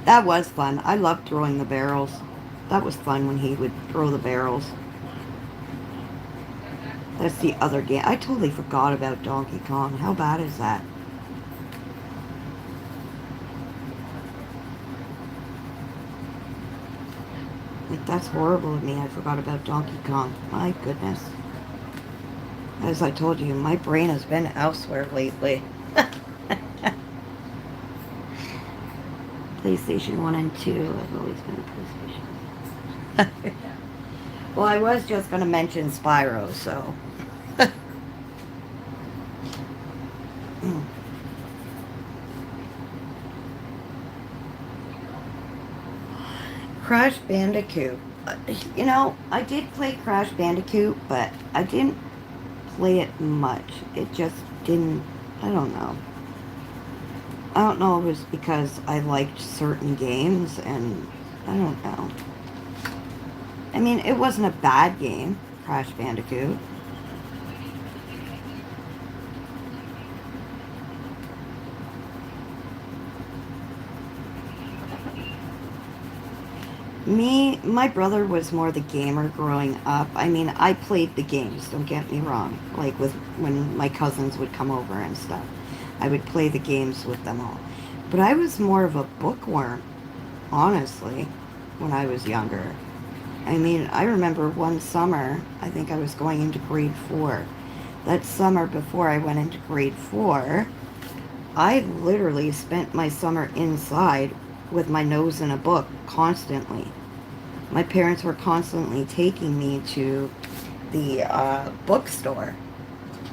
A: That was fun. I loved throwing the barrels. That was fun when he would throw the barrels. That's the other game. I totally forgot about Donkey Kong. How bad is that? Like, that's horrible of me. I forgot about Donkey Kong. My goodness. As I told you, my brain has been elsewhere lately. PlayStation 1 and 2. I've always been a PlayStation. Well, I was just going to mention Spyro, so... Crash Bandicoot. You know, I did play Crash Bandicoot, but I didn't play it much. It just didn't... I don't know. I don't know if it was because I liked certain games, and I don't know. I mean, it wasn't a bad game, Crash Bandicoot. My brother was more the gamer growing up. I mean, I played the games, don't get me wrong. Like, when my cousins would come over and stuff. I would play the games with them all. But I was more of a bookworm, honestly, when I was younger. I mean, I remember one summer, I think I was going into grade 4. That summer before I went into grade 4, I literally spent my summer inside with my nose in a book constantly. My parents were constantly taking me to the bookstore,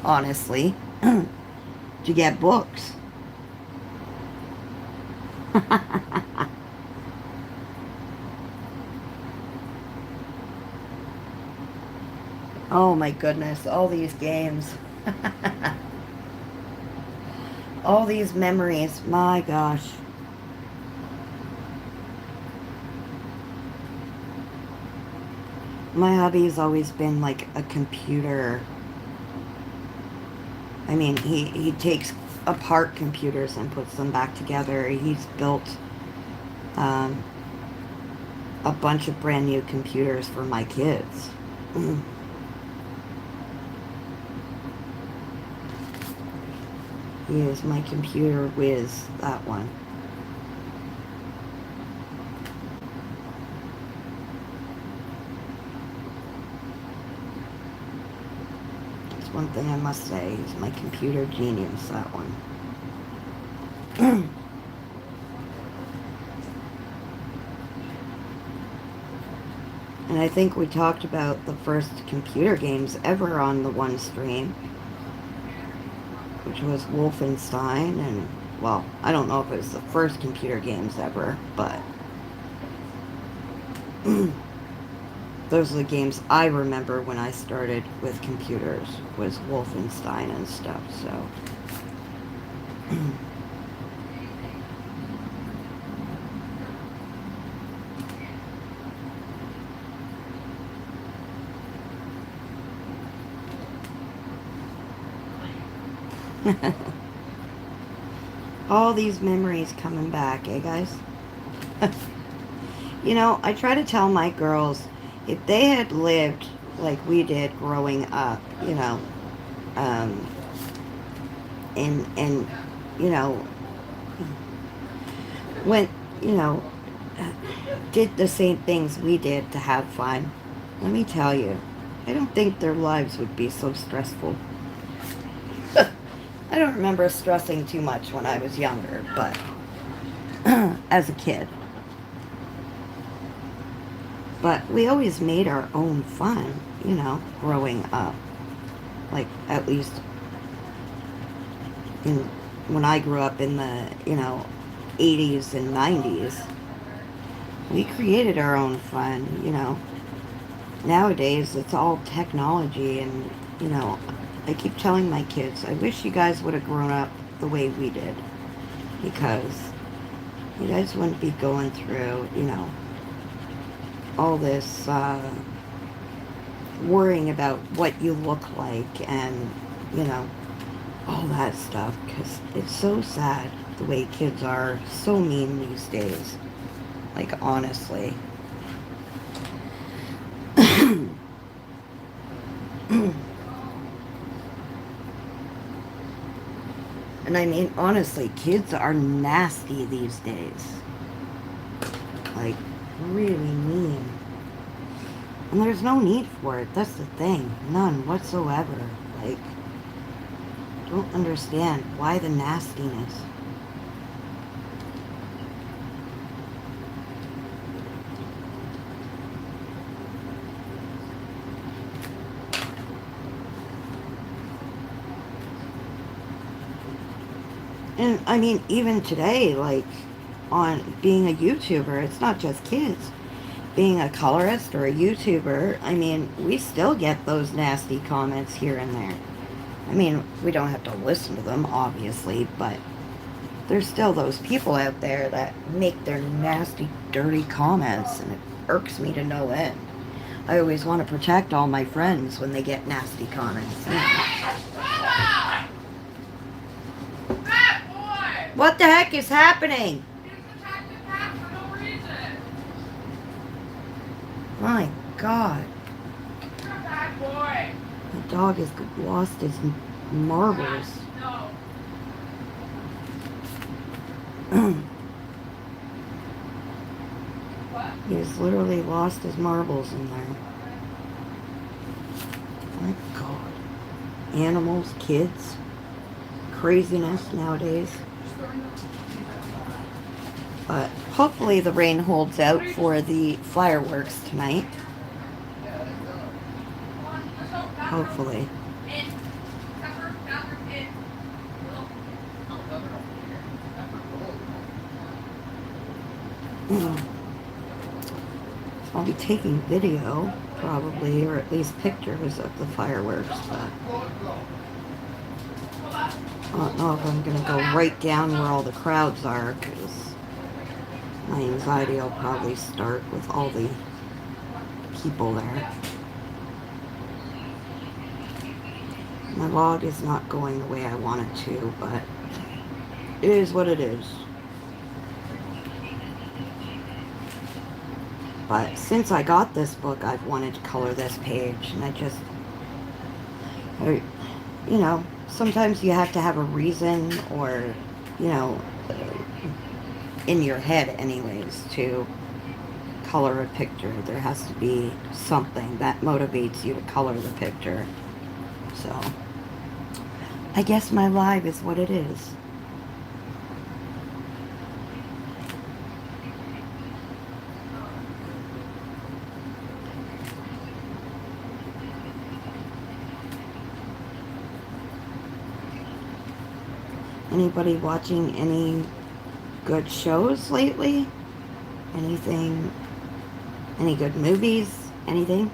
A: honestly, to get books. Oh my goodness, all these games. All these memories, my gosh. My hobby has always been like a computer. I mean, he takes apart computers and puts them back together. He's built a bunch of brand new computers for my kids. He is my computer whiz, that one. That's one thing I must say. He's my computer genius, that one. And I think we talked about the first computer games ever on the one stream, which was Wolfenstein, and, well, I don't know if it was the first computer games ever, but those are the games I remember when I started with computers, was Wolfenstein and stuff, so... All these memories coming back, eh, guys? You know, I try to tell my girls, if they had lived like we did growing up, um, and you know, when, you know, did the same things we did to have fun, let me tell you, I don't think their lives would be so stressful. I don't remember stressing too much when I was younger, but as a kid. But we always made our own fun, growing up. Like, at least in when I grew up in the, 80s and 90s. We created our own fun. Nowadays, it's all technology, and, I keep telling my kids, I wish you guys would have grown up the way we did. Because you guys wouldn't be going through, all this worrying about what you look like and, all that stuff. Because it's so sad the way kids are so mean these days. Like, honestly. And I mean, honestly, kids are nasty these days. Like, really mean. And there's no need for it. That's the thing. None whatsoever. Like, don't understand why the nastiness. And I mean, even today, like, on being a YouTuber, it's not just kids. Being a colorist or a YouTuber, I mean, we still get those nasty comments here and there. I mean, we don't have to listen to them, obviously, but there's still those people out there that make their nasty, dirty comments, and it irks me to no end. I always want to protect all my friends when they get nasty comments. What the heck is happening? My God. The dog has lost his marbles. He has literally lost his marbles in there. My God. Animals, kids, craziness nowadays. But hopefully the rain holds out for the fireworks tonight. Hopefully. I'll be taking video, probably, or at least pictures of the fireworks, but I don't know if I'm going to go right down where all the crowds are, because my anxiety will probably start with all the people there. My log is not going the way I want it to, but it is what it is. But since I got this book, I've wanted to color this page, and sometimes you have to have a reason, or, in your head anyways, to color a picture. There has to be something that motivates you to color the picture. So, I guess my life is what it is. Anybody watching any good shows lately? Anything? Any good movies? Anything?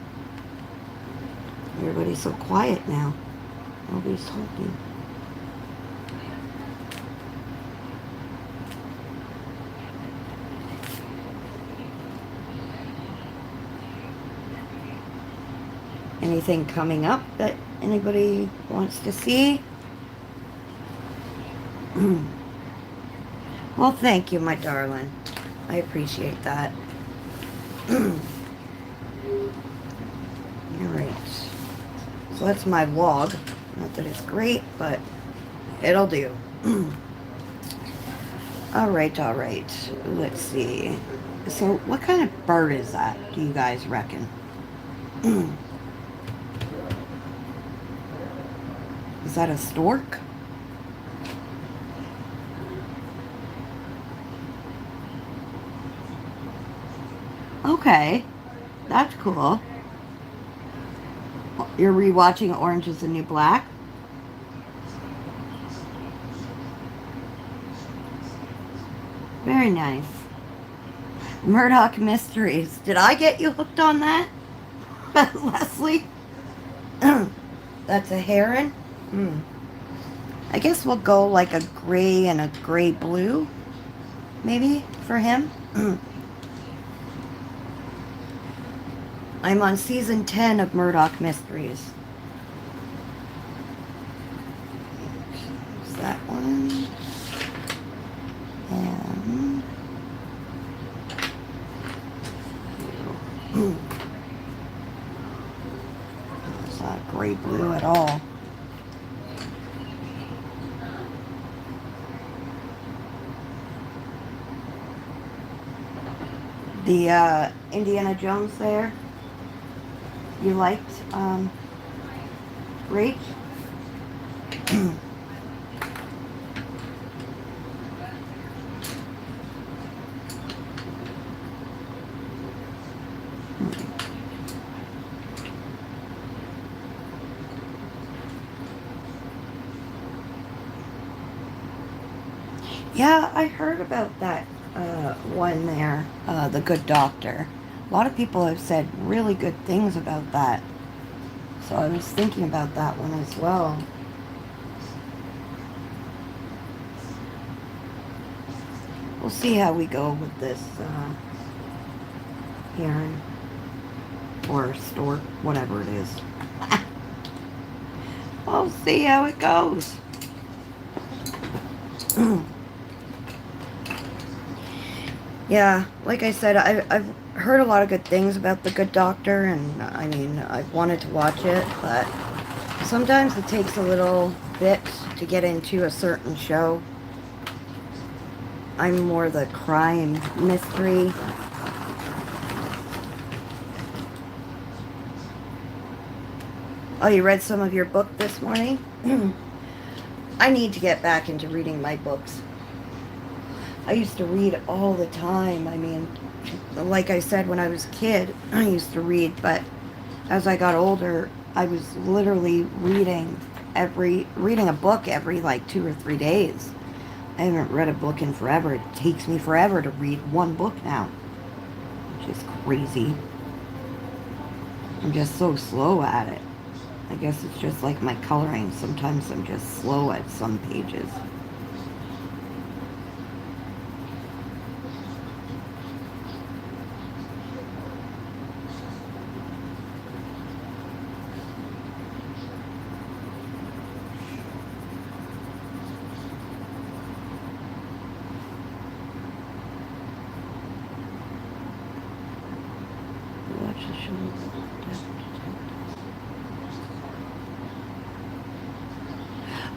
A: Everybody's so quiet now. Nobody's talking. Anything coming up that anybody wants to see? Well, thank you, my darling. I appreciate that. Alright. So that's my log. Not that it's great, but it'll do. Alright, alright. Let's see. So, what kind of bird is that, do you guys reckon? Is that a stork? Okay. That's cool. You're rewatching Orange is the New Black? Very nice. Murdoch Mysteries. Did I get you hooked on that? Leslie? That's a heron? I guess we'll go like a gray and a gray blue. Maybe for him. I'm on season 10 of Murdoch Mysteries. There's that one. And it's not gray blue at all. The Indiana Jones there. You liked Rach? Yeah, I heard about that one there, The Good Doctor. A lot of people have said really good things about that. So I was thinking about that one as well. We'll see how we go with this heron or stork, whatever it is. We'll see how it goes. Yeah, like I said, I've heard a lot of good things about The Good Doctor, and I mean, I've wanted to watch it, but sometimes it takes a little bit to get into a certain show. I'm more the crime mystery. Oh, you read some of your book this morning? I need to get back into reading my books. I used to read all the time. I mean, like I said, when I was a kid, I used to read, but as I got older, I was literally reading a book every like 2 or 3 days. I haven't read a book in forever. It takes me forever to read one book now, which is crazy. I'm just so slow at it. I guess it's just like my coloring. Sometimes I'm just slow at some pages.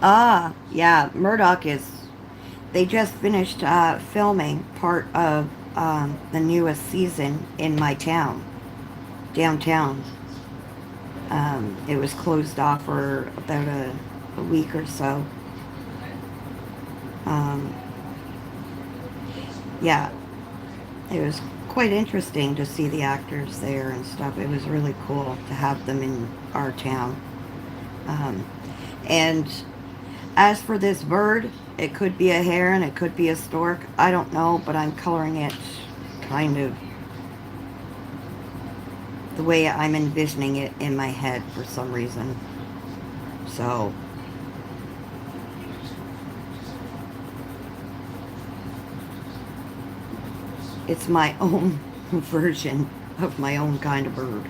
A: Ah, yeah, Murdoch is... They just finished filming part of the newest season in my town, downtown. It was closed off for about a week or so. Yeah, it was quite interesting to see the actors there and stuff. It was really cool to have them in our town. And as for this bird, it could be a heron, it could be a stork. I don't know, but I'm coloring it kind of the way I'm envisioning it in my head for some reason. So, it's my own version of my own kind of bird.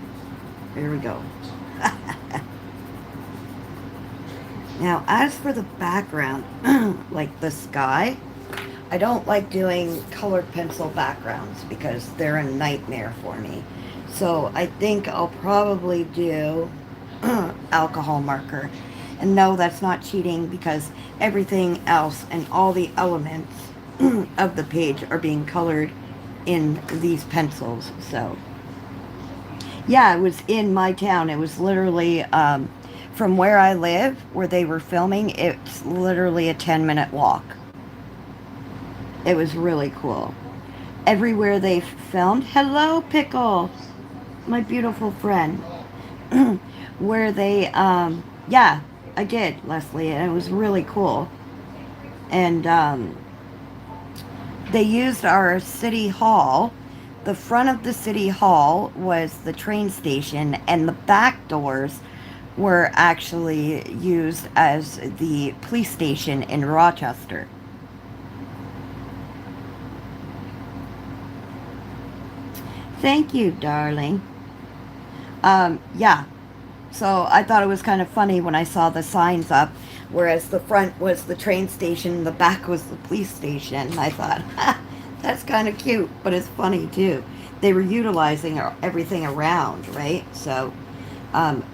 A: Here we go. Now, as for the background, like the sky, I don't like doing colored pencil backgrounds because they're a nightmare for me. So I think I'll probably do alcohol marker. And no, that's not cheating because everything else and all the elements of the page are being colored in these pencils. So yeah, it was in my town. It was literally from where I live, where they were filming. It's literally a 10-minute walk. It was really cool. Everywhere they filmed, hello, Pickle, my beautiful friend. Where they, yeah, I did, Leslie, and it was really cool. And they used our city hall. The front of the city hall was the train station, and the back doors were actually used as the police station in Rochester. Thank you, darling. Yeah. So I thought it was kind of funny when I saw the signs up, whereas the front was the train station, the back was the police station. I thought, ha, that's kind of cute, but it's funny too. They were utilizing everything around, right? So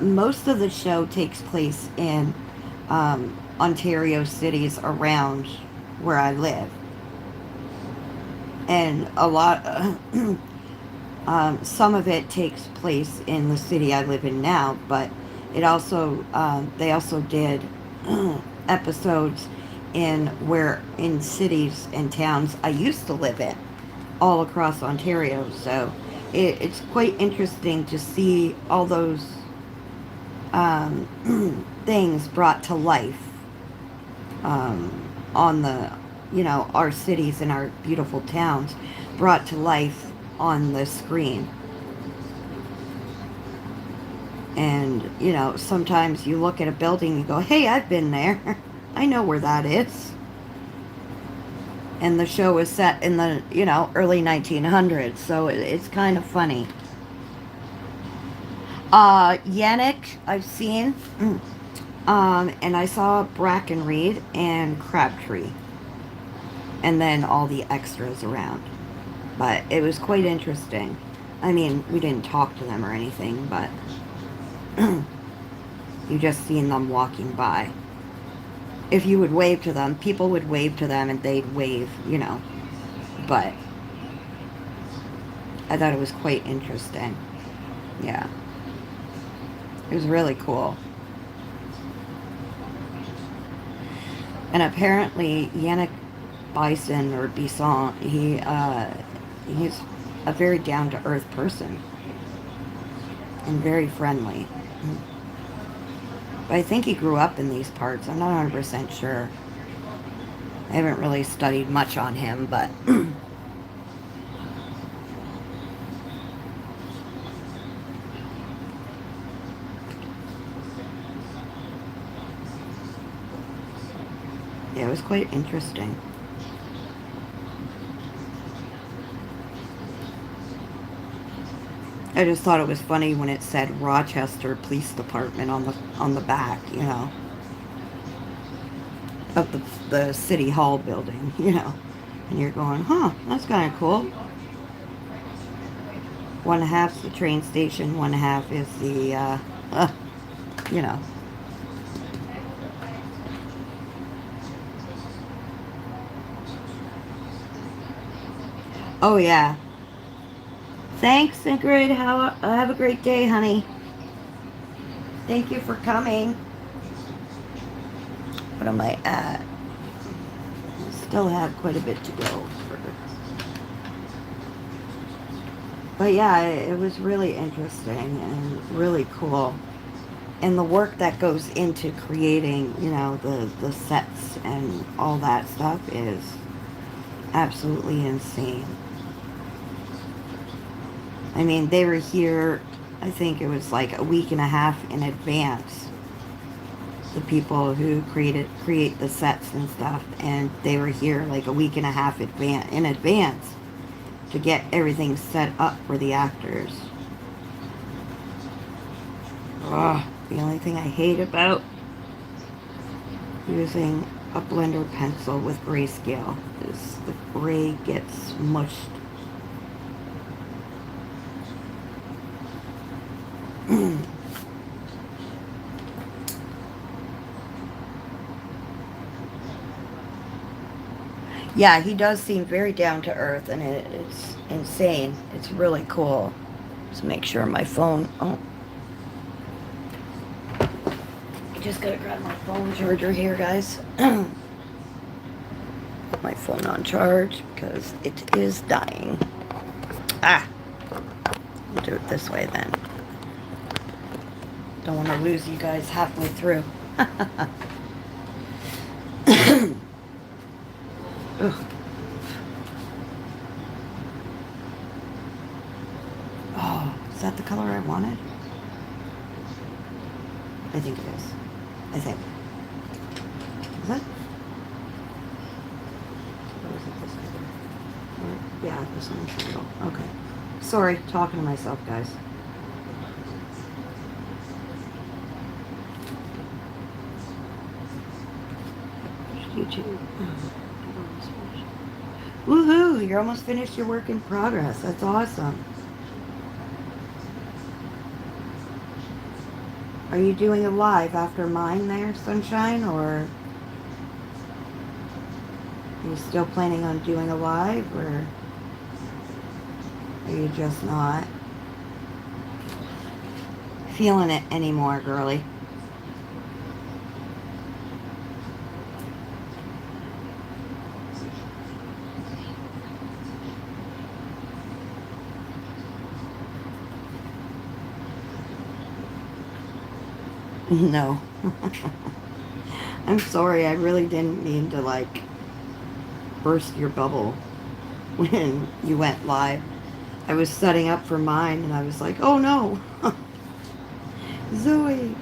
A: most of the show takes place in Ontario cities around where I live. And a lot, some of it takes place in the city I live in now, but it also they also did episodes in cities and towns I used to live in, all across Ontario. So it's quite interesting to see all those things brought to life on the, our cities and our beautiful towns brought to life on the screen. And, sometimes you look at a building and you go, hey, I've been there. I know where that is. And the show was set in the, early 1900s, so it's kind of funny. Yannick, I've seen. And I saw Brackenreed and Crabtree. And then all the extras around. But it was quite interesting. I mean, we didn't talk to them or anything, but you just seen them walking by. If you would wave to them, people would wave to them and they'd wave, But I thought it was quite interesting. Yeah. It was really cool. And apparently Yannick Bison or Bisson, he's a very down-to-earth person and very friendly. But I think he grew up in these parts. I'm not 100% sure. I haven't really studied much on him, but yeah, it was quite interesting. I just thought it was funny when it said Rochester Police Department on the back, of the City Hall building, And you're going, huh, that's kind of cool. One half's the train station, one half is the, Oh, yeah. Thanks, Ingrid. Have a great day, honey. Thank you for coming. What am I at? Still have quite a bit to go. But yeah, it was really interesting and really cool. And the work that goes into creating, the sets and all that stuff is absolutely insane. I mean, they were here, I think it was like a week and a half in advance. The people who create the sets and stuff, and they were here like a week and a half in advance to get everything set up for the actors. Ugh, the only thing I hate about using a blender pencil with grayscale. The gray gets mushed. Yeah, he does seem very down to earth, and it's insane. It's really cool. Just make sure my phone. Oh, I just gotta grab my phone charger here, guys. Put my phone on charge because it is dying. Ah, I'll do it this way then. Don't want to lose you guys halfway through. Ugh. Oh, is that the color I wanted? I think it is. I think. Is it? Or is it this color? Or, yeah, this one's the middle. Okay. Sorry, talking to myself, guys. YouTube. Woohoo! You're almost finished your work in progress. That's awesome. Are you doing a live after mine there, Sunshine, or are you still planning on doing a live, or are you just not feeling it anymore, girly? No. I'm sorry, I really didn't mean to, like, burst your bubble when you went live. I was setting up for mine, and I was like, oh no! Zoe!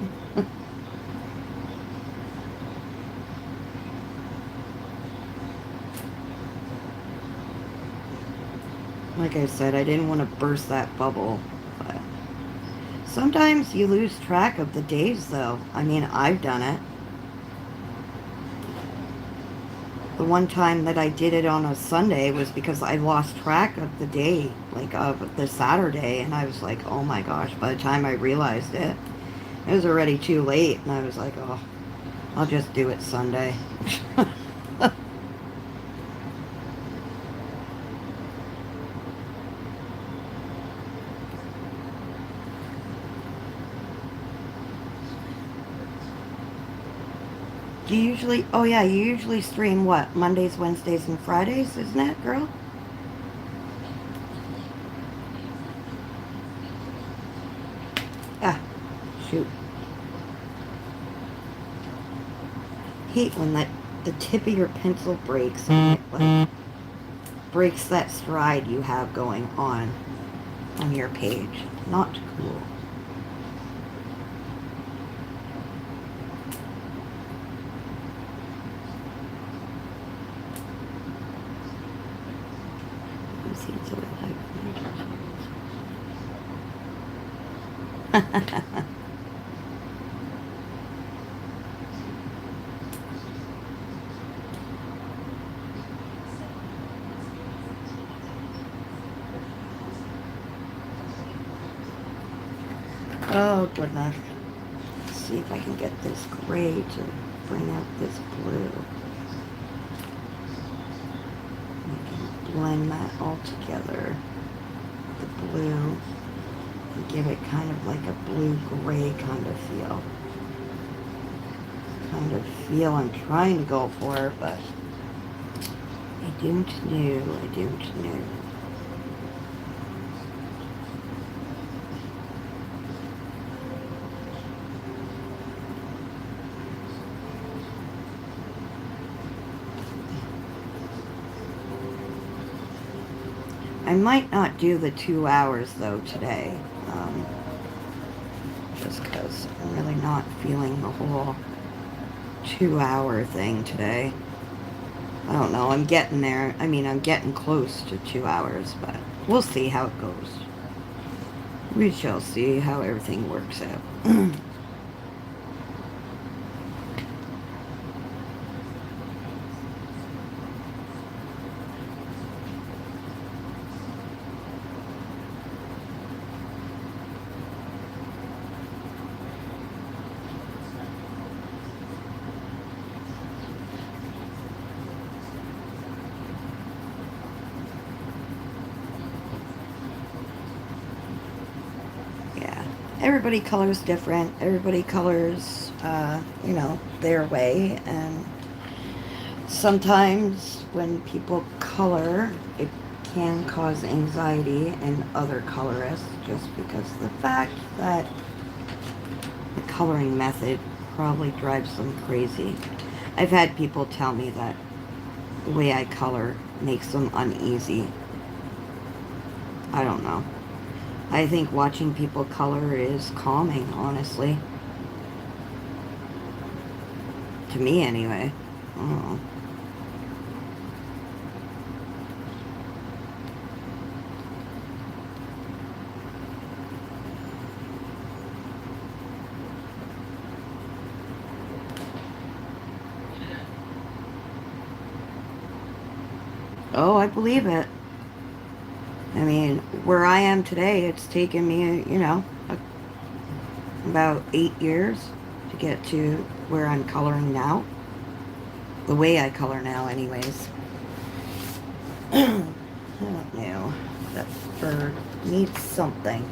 A: Like I said, I didn't want to burst that bubble. But sometimes you lose track of the days, though. I mean, I've done it. The one time that I did it on a Sunday was because I lost track of the day, like of the Saturday, and I was like, oh my gosh, by the time I realized it, it was already too late, and I was like, oh, I'll just do it Sunday. Do you usually, oh yeah, you usually stream what? Mondays, Wednesdays, and Fridays, isn't it, girl? Ah, shoot. Hate when the tip of your pencil breaks and it like breaks that stride you have going on your page. Not cool. Oh goodness. Let's see if I can get this gray to bring out this blue. I can blend that all together. The blue. And give it kind of like a blue-gray kind of feel. I'm trying to go for, but I don't know. I might not do the 2 hours though today, just because I'm really not feeling the whole 2-hour thing today. I don't know, I'm getting there. I mean, I'm getting close to 2 hours, but we'll see how it goes. We shall see how everything works out. everybody colors different. Everybody colors, you know, their way. And sometimes when people color, it can cause anxiety in other colorists just because of the fact that the coloring method probably drives them crazy. I've had people tell me that the way I color makes them uneasy. I don't know. I think watching people color is calming, honestly. To me, anyway. I don't know. Oh, I believe it. I mean, where I am today, it's taken me, you know, about 8 years to get to where I'm coloring now. The way I color now, anyways. I don't know. That bird needs something.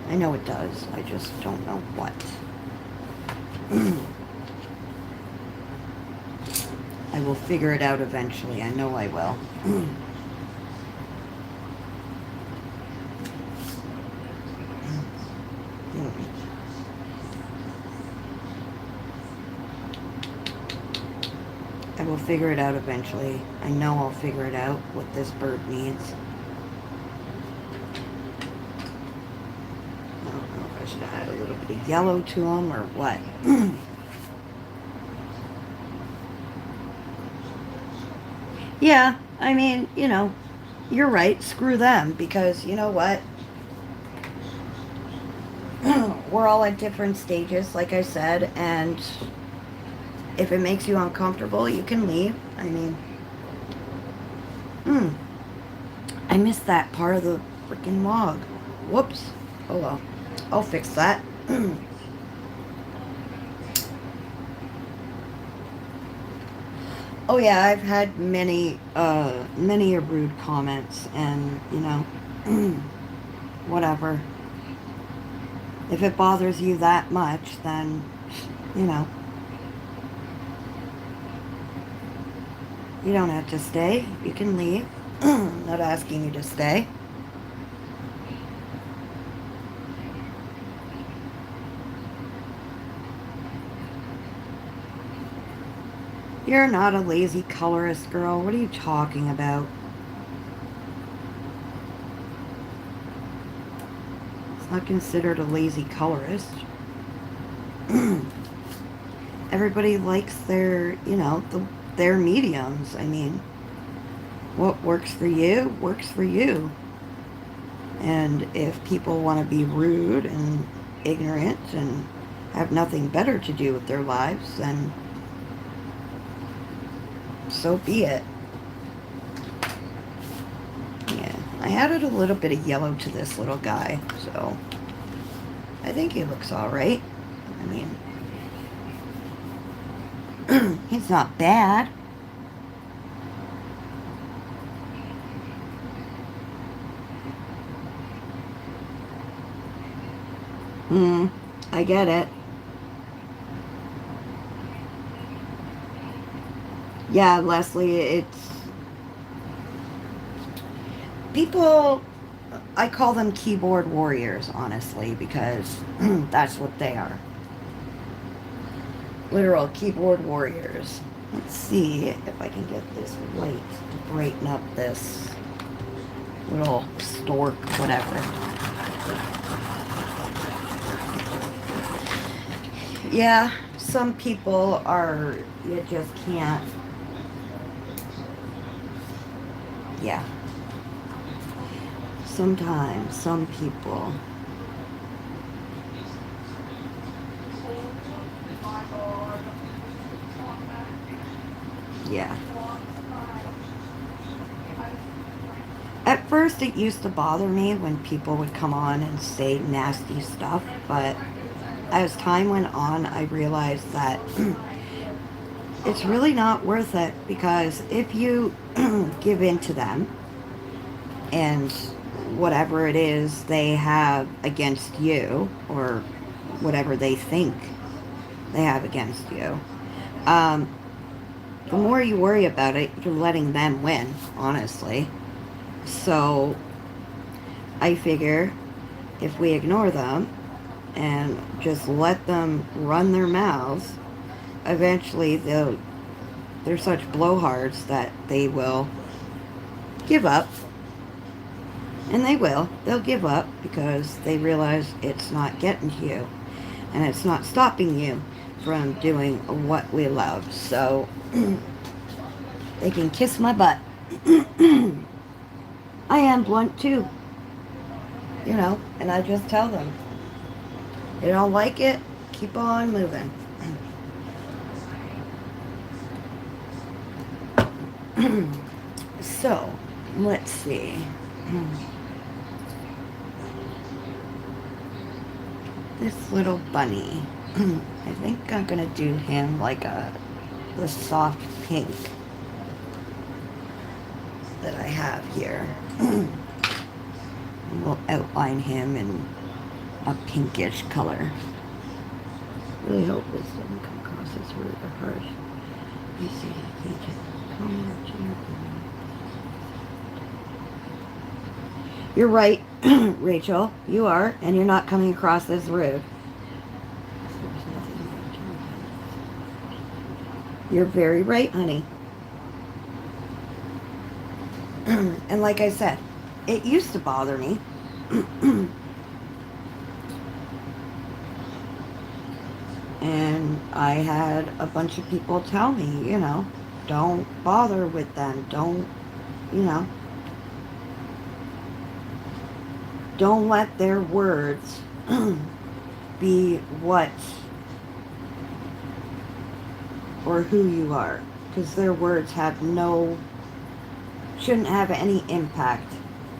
A: I know it does. I just don't know what. I will figure it out eventually. I know I will. I will figure it out eventually. I know I'll figure it out, what this bird needs. I don't know if I should add a little bit of yellow to him or what. Yeah, I mean, you know, you're right. Screw them, because you know what? We're all at different stages, like I said, and if it makes you uncomfortable, you can leave. I mean, I missed that part of the freaking log. Whoops. Oh well. I'll fix that. Oh yeah, I've had many rude comments, and you know, whatever. If it bothers you that much, then, you know, you don't have to stay. You can leave. I'm not asking you to stay. You're not a lazy colorist, girl. What are you talking about? It's not considered a lazy colorist. Everybody likes their, you know, their mediums. I mean, what works for you, works for you. And if people want to be rude and ignorant and have nothing better to do with their lives, then so be it. Yeah, I added a little bit of yellow to this little guy, so I think he looks alright. I mean, he's not bad. I get it. Yeah, Leslie, it's... people... I call them keyboard warriors, honestly, because that's what they are. Literal keyboard warriors. Let's see if I can get this light to brighten up this little stork, whatever. Yeah, some people are... you just can't... yeah. Sometimes, some people... yeah. At first it used to bother me when people would come on and say nasty stuff, but as time went on, I realized that it's really not worth it, because if you give in to them and whatever it is they have against you, or whatever they think they have against you. Um, the more you worry about it, you're letting them win, honestly. So I figure if we ignore them and just let them run their mouths, eventually they're such blowhards that they will give up. And they will. They'll give up because they realize it's not getting to you. And it's not stopping you from doing what we love. So they can kiss my butt. I am blunt too. You know, and I just tell them. You don't like it? Keep on moving. So, let's see. This little bunny. I think I'm gonna do him like the soft pink that I have here. We'll outline him in a pinkish color. Really hope this doesn't come across as rude or harsh. You see, he just come at you. You're right, Rachel. You are, and you're not coming across as rude. You're very right, honey. And like I said, it used to bother me. And I had a bunch of people tell me, you know, don't bother with them. Don't, you know, don't let their words be what or who you are. Because their words have shouldn't have any impact.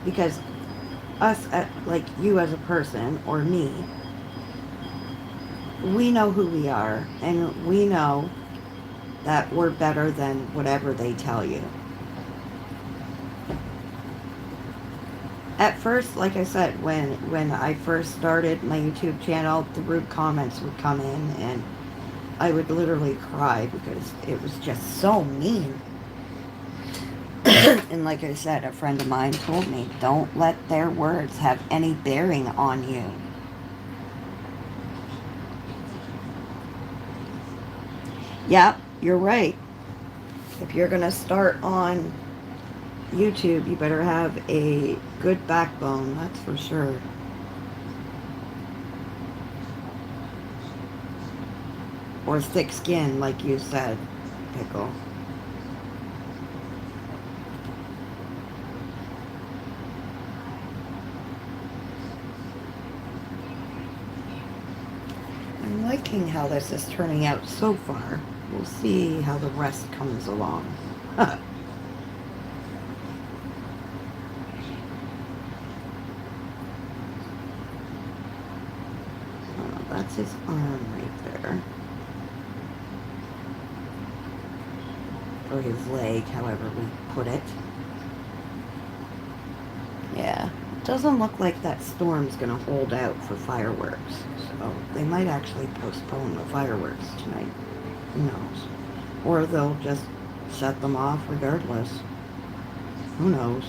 A: Because us, like you as a person, or me, we know who we are, and we know that we're better than whatever they tell you. At first, like I said, when I first started my YouTube channel, the rude comments would come in, and I would literally cry because it was just so mean. And like I said, a friend of mine told me, don't let their words have any bearing on you. Yeah, you're right. If you're going to start on YouTube, you better have a good backbone, that's for sure. Or thick skin, like you said, Pickle. I'm liking how this is turning out so far. We'll see how the rest comes along. Oh, that's his arm right there. Or his leg, however we put it. Yeah, it doesn't look like that storm's gonna hold out for fireworks. So they might actually postpone the fireworks tonight. Who knows? Or they'll just shut them off regardless. Who knows?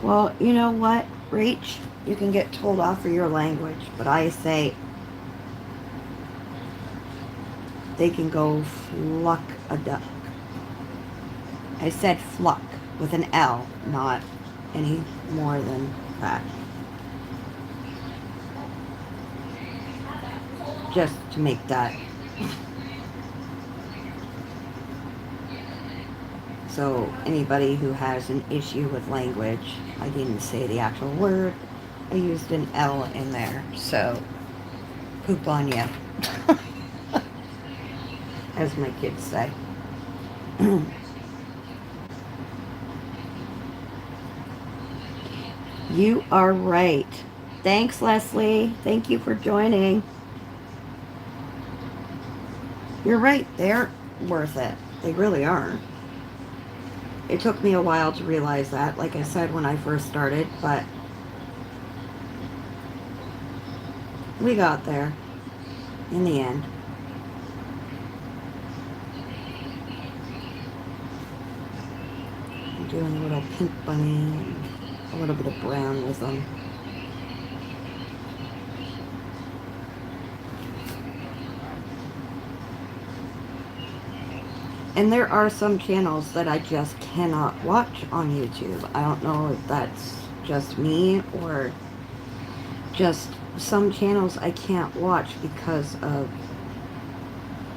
A: Well, you know what, Rach? You can get told off for your language, but I say they can go fluck a duck. I said fluck with an L, not any more than that. Just to make that. So anybody who has an issue with language, I didn't say the actual word. I used an L in there. So poop on you. As my kids say. You are right. Thanks, Leslie. Thank you for joining. You're right. They're worth it. They really are. It took me a while to realize that, like I said, when I first started, but we got there in the end. I'm doing a little pink bunny and a little bit of brown with them. And there are some channels that I just cannot watch on YouTube. I don't know if that's just me or just some channels I can't watch because of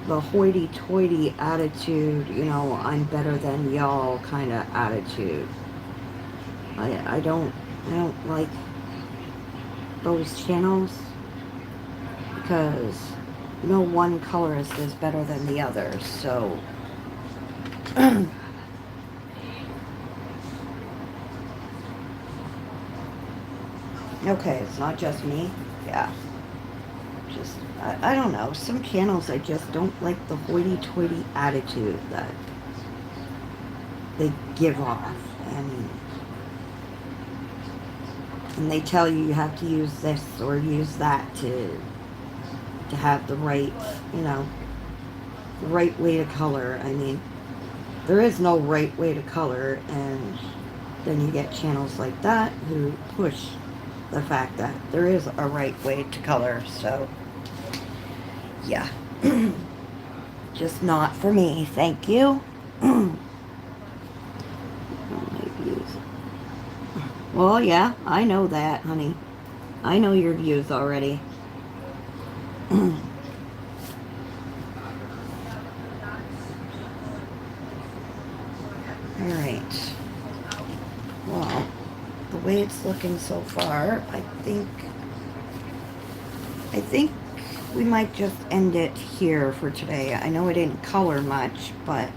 A: the hoity-toity attitude, you know, I'm better than y'all kind of attitude. I don't like those channels because no one colorist is better than the other, so okay, it's not just me. Yeah. Just, I don't know. Some channels I just don't like the hoity-toity attitude that they give off. And they tell you have to use this or use that to have the right, you know, the right way to color. I mean, there is no right way to color, and then you get channels like that who push the fact that there is a right way to color. So yeah. Just not for me, thank you. Well, yeah, I know that, honey. I know your views already. Alright. Well, the way it's looking so far, I think we might just end it here for today. I know I didn't color much, but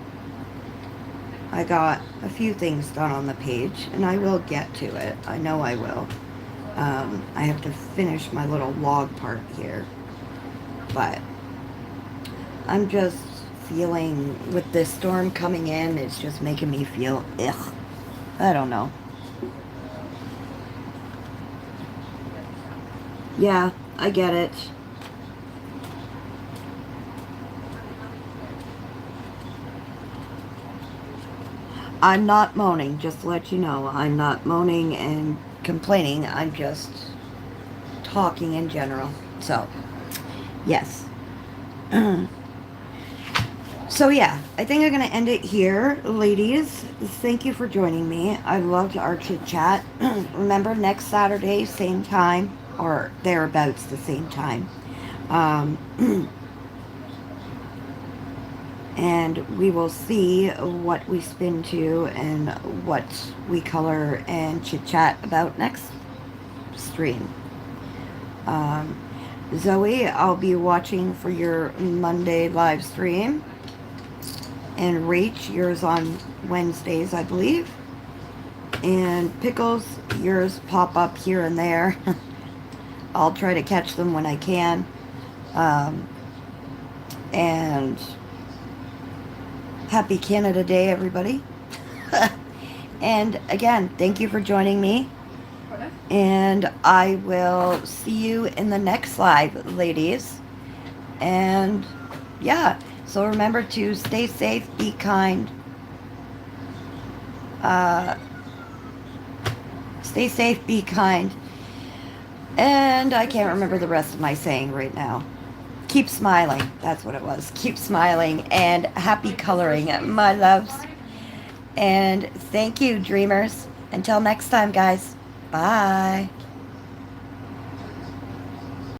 A: I got a few things done on the page, and I will get to it. I know I will. I have to finish my little log part here, but I'm just feeling, with this storm coming in, it's just making me feel, ugh. I don't know. Yeah, I get it. I'm not moaning, just to let you know. I'm not moaning and complaining. I'm just talking in general. So, yes. So, yeah. I think I'm going to end it here, ladies. Thank you for joining me. I loved our chit-chat. Remember, next Saturday, same time, or thereabouts the same time. And we will see what we spin to and what we color and chit-chat about next stream. Zoe, I'll be watching for your Monday live stream. And Rach, yours on Wednesdays, I believe. And Pickles, yours pop up here and there. I'll try to catch them when I can. And happy Canada Day, everybody. And again, thank you for joining me. And I will see you in the next live, ladies. And yeah, so remember to stay safe, be kind. Stay safe, be kind. And I can't remember the rest of my saying right now. Keep smiling. That's what it was. Keep smiling and happy coloring, my loves. And thank you, dreamers. Until next time, guys. Bye.